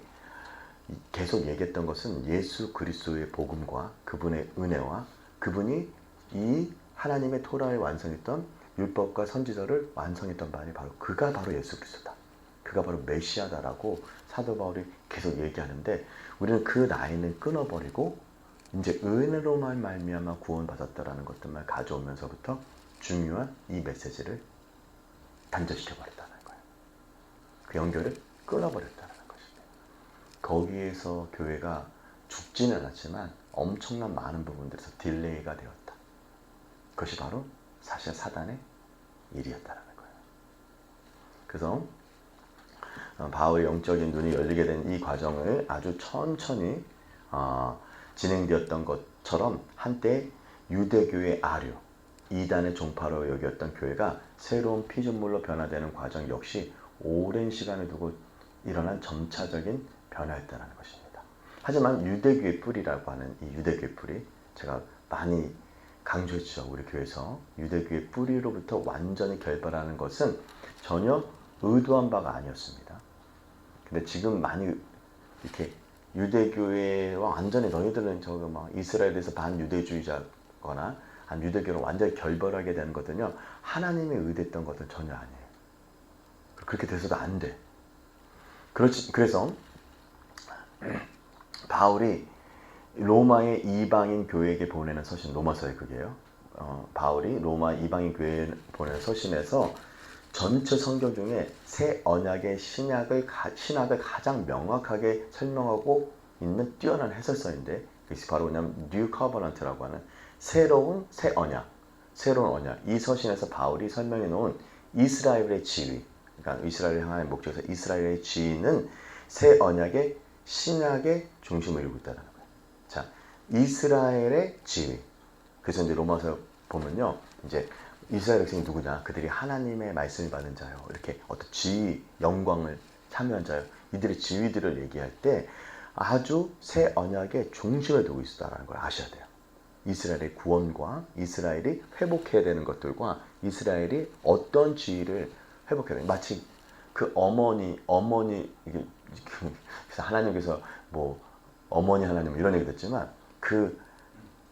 계속 얘기했던 것은 예수 그리스도의 복음과 그분의 은혜와 그분이 이 하나님의 토라에 완성했던 율법과 선지서를 완성했던 바이 바로 그가 바로 예수 그리스도다. 그가 바로 메시아다라고 사도 바울이 계속 얘기하는데, 우리는 그 라인을 끊어버리고 이제 은혜로만 말미암아 구원받았다라는 것들만 가져오면서부터 중요한 이 메시지를 단절시켜 버렸다는 거예요. 그 연결을 끊어버렸다는 것입니다. 거기에서 교회가 죽지는 않았지만 엄청난 많은 부분들에서 딜레이가 되었다. 그것이 바로 사실 사단의 일이었다는 거예요. 그래서 바울의 영적인 눈이 열리게 된 이 과정을 아주 천천히 진행되었던 것처럼 한때 유대교의 아류, 이단의 종파로 여겼던 교회가 새로운 피조물로 변화되는 과정 역시 오랜 시간을 두고 일어난 점차적인 변화였다는 것입니다. 하지만 유대교의 뿌리라고 하는 이 유대교의 뿌리, 제가 많이 강조했죠. 우리 교회에서 유대교의 뿌리로부터 완전히 결별하는 것은 전혀 의도한 바가 아니었습니다. 근데 지금 많이 이렇게 유대교회와 완전히 너희들은 저거 막 이스라엘에서 반유대주의자거나 한 유대교를 완전히 결별하게 되는 것은요, 하나님이 의도했던 것은 전혀 아니에요. 그렇게 돼서도 안 돼. 그래서 바울이 로마의 이방인 교회에게 보내는 서신, 로마서의 그게요. 바울이 로마 이방인 교회에 보내는 서신에서 전체 성경 중에 새 언약의 신학을 가장 명확하게 설명하고 있는 뛰어난 해설서인데, 그것이 바로 뭐냐면 뉴 커버넌트라고 하는 새로운 언약. 이 서신에서 바울이 설명해 놓은 이스라엘의 지위, 그러니까 이스라엘을 향하는 목적에서 이스라엘의 지위는 새 언약의 신약의 중심을 이루고 있다는 거예요. 자, 이스라엘의 지위. 그래서 이제 로마서 보면요, 이제 이스라엘 백성이 누구냐? 그들이 하나님의 말씀을 받은 자요. 이렇게 어떤 지위, 영광을 참여한 자요. 이들의 지위들을 얘기할 때 아주 새 언약의 중심을 두고 있다는 걸 아셔야 돼요. 이스라엘의 구원과 이스라엘이 회복해야 되는 것들과 이스라엘이 어떤 지위를 회복해야 되는, 마치 그 어머니 이게 그래서 하나님께서 뭐 어머니 하나님 이런 얘기 듣지만 그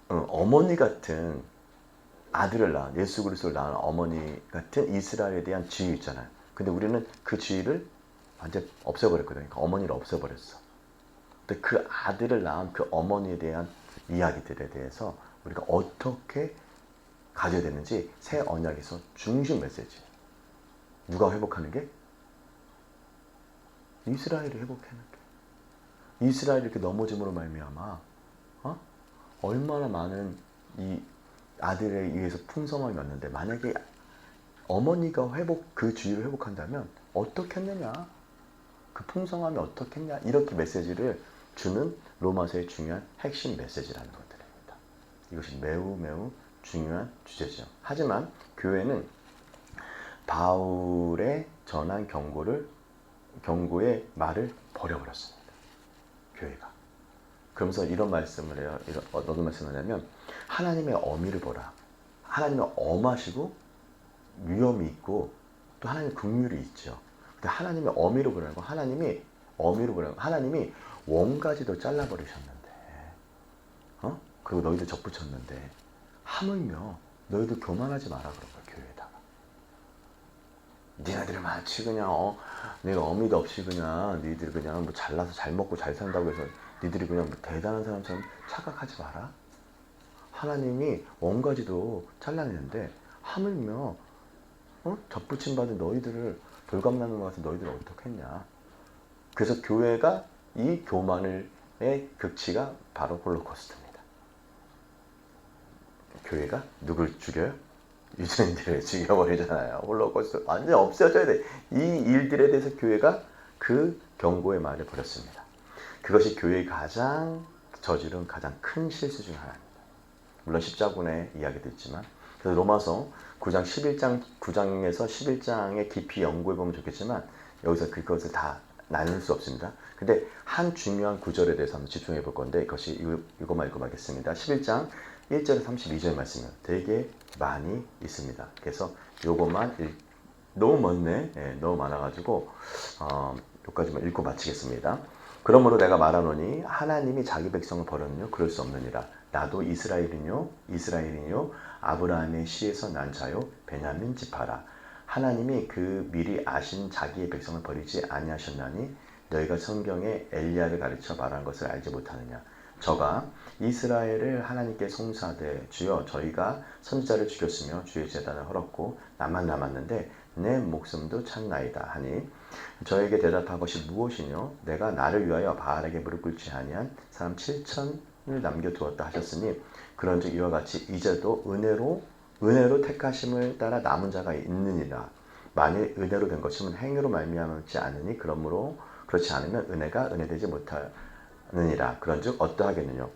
어머니 같은 아들을 낳은, 예수 그리스도를 낳은 어머니 같은 이스라엘에 대한 지위 있잖아요. 근데 우리는 그 지위를 완전 없애버렸거든요. 그러니까 어머니를 없애버렸어. 근데 그 아들을 낳은 그 어머니에 대한 이야기들에 대해서 우리가 어떻게 가져야 되는지 새 언약에서 중심 메시지. 누가 회복하는 게? 이스라엘이 회복하는 게. 이스라엘이 이렇게 넘어짐으로 말미암아 얼마나 많은 이 아들에 의해서 풍성함이 왔는데, 만약에 어머니가 그 지위를 회복한다면 어떻겠느냐, 그 풍성함이 어떻겠냐, 이렇게 메시지를 주는 로마서의 중요한 핵심 메시지라는 것들입니다. 이것이 매우 매우 중요한 주제죠. 하지만 교회는 바울의 전한 경고의 말을 버려버렸습니다. 교회가. 그러면서 이런 말씀을 해요. 어떤 말씀을 하냐면 하나님의 어미를 보라. 하나님은 엄하시고 위엄이 있고 또 하나님 긍휼이 있죠. 근데 하나님의 어미를 보라고 하나님이 원가지도 잘라버리셨는데 그리고 너희들 접붙였는데 하물며 너희들 교만하지 마라 그런 거야 교회에다가. 니네들 마치 그냥 내가 어미도 없이 그냥 니들 그냥 뭐 잘나서 잘 먹고 잘 산다고 해서 니들이 그냥 뭐 대단한 사람처럼 착각하지 마라. 하나님이 원가지도 잘라내는데 하물며 접붙임 받은 너희들을 돌감나무 같은 너희들을 어떡했냐. 그래서 교회가 이 교만의 극치가 바로 홀로코스트입니다. 교회가 누굴 죽여요? 유대인들을 죽여버리잖아요. 홀로코스트 완전히 없어져야 돼. 이 일들에 대해서 교회가 그 경고의 말을 벌였습니다. 그것이 교회의 저지른 가장 큰 실수 중 하나입니다. 물론 십자군의 이야기도 있지만 그래서 로마서 9장 9장에서 11장의 깊이 연구해 보면 좋겠지만 여기서 그것을 다 나눌 수 없습니다. 근데 한 중요한 구절에 대해서 한번 집중해 볼 건데 이것이 이것만 읽고 말겠습니다. 11장 1절에서 32절 말씀은 되게 많이 있습니다. 그래서 요것만 너무 많네. 너무 많아가지고 여기까지만 읽고 마치겠습니다. 그러므로 내가 말하노니 하나님이 자기 백성을 버렸느냐 그럴 수 없느니라. 나도 이스라엘이뇨 아브라함의 씨에서 난 자요 베냐민 지파라. 하나님이 그 미리 아신 자기의 백성을 버리지 아니하셨나니 너희가 성경에 엘리야를 가르쳐 말한 것을 알지 못하느냐. 저가 이스라엘을 하나님께 송사하되 주여 저희가 선지자를 죽였으며 주의 제단을 헐었고 나만 남았는데 내 목숨도 찾나이다 하니 저에게 대답한 것이 무엇이뇨. 내가 나를 위하여 바알에게 무릎 꿇지 아니한 사람 7천을 남겨두었다 하셨으니 그런즉 이와 같이 이제도 은혜로 택하심을 따라 남은 자가 있느니라. 만일 은혜로 된 것이면 행위로 말미암지 않으니 그러므로 그렇지 않으면 은혜가 은혜되지 못하느니라. 그런즉 어떠하겠느냐.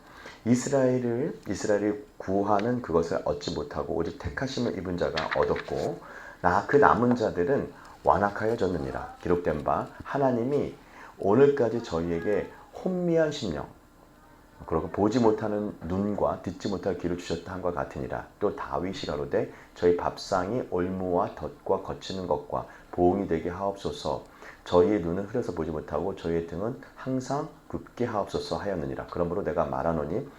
이스라엘을 구하는 그것을 얻지 못하고 오직 택하심을 입은 자가 얻었고 그 남은 자들은 완악하여졌느니라. 기록된 바 하나님이 오늘까지 저희에게 혼미한 심령 그리고 보지 못하는 눈과 듣지 못할 귀를 주셨다 함과 같으니라. 또 다윗이 가로되 저희 밥상이 올무와 덫과 거치는 것과 보응이 되게 하옵소서. 저희의 눈은 흐려서 보지 못하고 저희의 등은 항상 굽게 하옵소서 하였느니라. 그러므로 내가 말하노니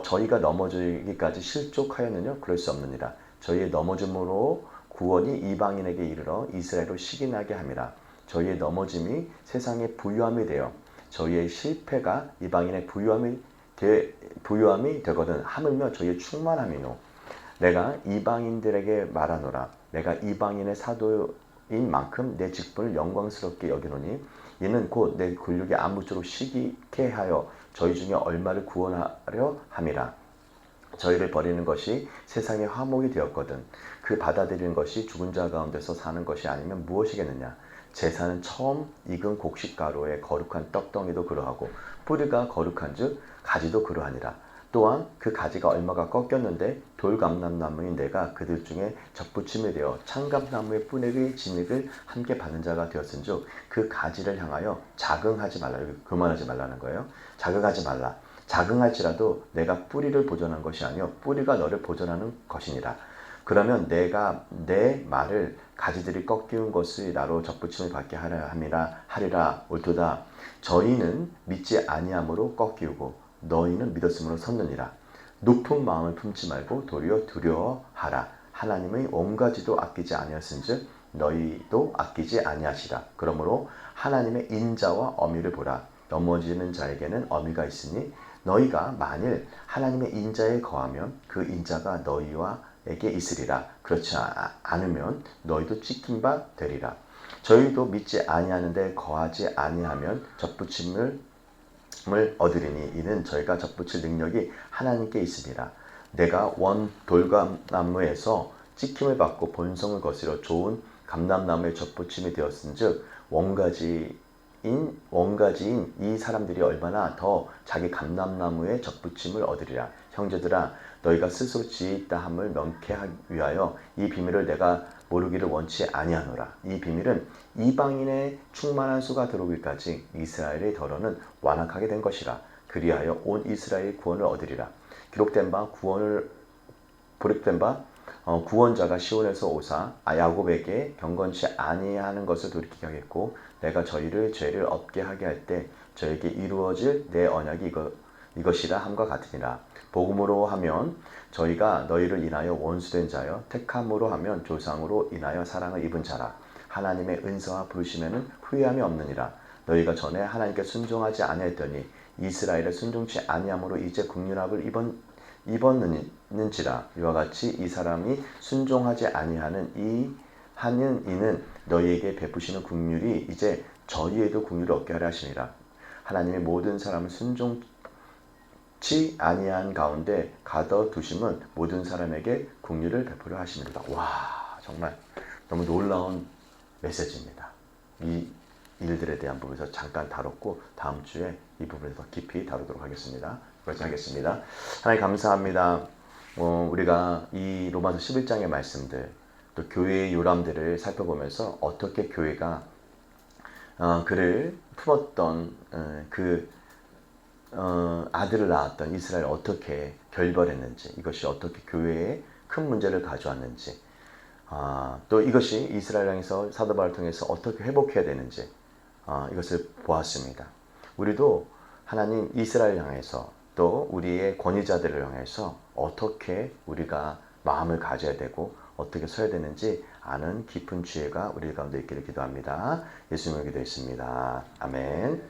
저희가 넘어지기까지 실족하였느냐 그럴 수 없느니라. 저희의 넘어짐으로 구원이 이방인에게 이르러 이스라엘로 시기나게 함이라. 저희의 넘어짐이 세상의 부유함이 되어 저희의 실패가 이방인의 부유함이 되거든 하물며 저희의 충만함이노. 내가 이방인들에게 말하노라. 내가 이방인의 사도인 만큼 내 직분을 영광스럽게 여기노니 이는 곧 내 근육이 아무쪼록 시기케 하여 저희 중에 얼마를 구원하려 함이라. 저희를 버리는 것이 세상의 화목이 되었거든 그 받아들이는 것이 죽은 자 가운데서 사는 것이 아니면 무엇이겠느냐. 제사는 처음 익은 곡식가루의 거룩한 떡덩이도 그러하고 뿌리가 거룩한즉 가지도 그러하니라. 또한 그 가지가 얼마가 꺾였는데 돌감람나무인 내가 그들 중에 접붙임이 되어 창감나무의 뿌리의 진액을 함께 받는 자가 되었은즉 그 가지를 향하여 자긍하지 말라. 교만하지 말라는 거예요. 자긍하지 말라. 자긍할지라도 내가 뿌리를 보존한 것이 아니요 뿌리가 너를 보존하는 것이니라. 그러면 내가 내 말을 가지들이 꺾이운 것을 나로 접붙임을 받게 하리라. 옳도다. 저희는 믿지 아니함으로 꺾이우고 너희는 믿었으므로 섰느니라. 높은 마음을 품지 말고 도리어 두려워하라. 하나님의 온 가지도 아끼지 아니하신즉 너희도 아끼지 아니하시라. 그러므로 하나님의 인자와 어미를 보라. 넘어지는 자에게는 어미가 있으니 너희가 만일 하나님의 인자에 거하면 그 인자가 너희와에게 있으리라. 그렇지 않으면 너희도 찍힌 바 되리라. 저희도 믿지 아니하는데 거하지 아니하면 접붙임을 얻으리니 이는 저희가 접붙일 능력이 하나님께 있으니라. 내가 원 돌감나무에서 찍힘을 받고 본성을 거스려 좋은 감람나무에 접붙임이 되었은즉 원가지인 이 사람들이 얼마나 더 자기 감람나무에 접붙임을 얻으리라. 형제들아 너희가 스스로 지혜있다 함을 명쾌하기 위하여 이 비밀을 내가 모르기를 원치 아니하노라. 이 비밀은 이방인의 충만한 수가 들어오기까지 이스라엘의 덜어는 완악하게 된 것이라. 그리하여 온 이스라엘 구원을 얻으리라. 기록된 바 구원자가 시온에서 오사 야곱에게 경건치 아니하는 것을 돌이키게 하겠고 내가 저희를 죄를 없게 하게 할 때 저에게 이루어질 내 언약이 이것이라 함과 같으니라. 복음으로 하면 저희가 너희를 인하여 원수된 자여 택함으로 하면 조상으로 인하여 사랑을 입은 자라. 하나님의 은사와 부르심에는 후회함이 없느니라. 너희가 전에 하나님께 순종하지 아니했더니 이스라엘에 순종치 아니함으로 이제 국률압을 입었는지라. 이와 같이 이 사람이 순종하지 아니하는 이는 너희에게 베푸시는 국률이 이제 저희에도 국률을 얻게 하려 하시니라. 하나님의 모든 사람을 순종치 아니한 가운데 가둬두심은 모든 사람에게 국률을 베푸려 하십니다. 와, 정말 너무 놀라운 메시지입니다. 이 일들에 대한 부분에서 잠깐 다뤘고 다음 주에 이 부분에 더 깊이 다루도록 하겠습니다. 여기까지 하겠습니다. 하나님 감사합니다. 우리가 이 로마서 11장의 말씀들 또 교회의 요람들을 살펴보면서 어떻게 교회가 그를 품었던 아들을 낳았던 이스라엘 어떻게 결벌했는지, 이것이 어떻게 교회에 큰 문제를 가져왔는지, 또 이것이 이스라엘 향해서 사도 바울을 통해서 어떻게 회복해야 되는지 이것을 보았습니다. 우리도 하나님 이스라엘 향해서 또 우리의 권위자들을 향해서 어떻게 우리가 마음을 가져야 되고 어떻게 서야 되는지 아는 깊은 지혜가 우리 가운데 있기를 기도합니다. 예수님을 기도했습니다. 아멘.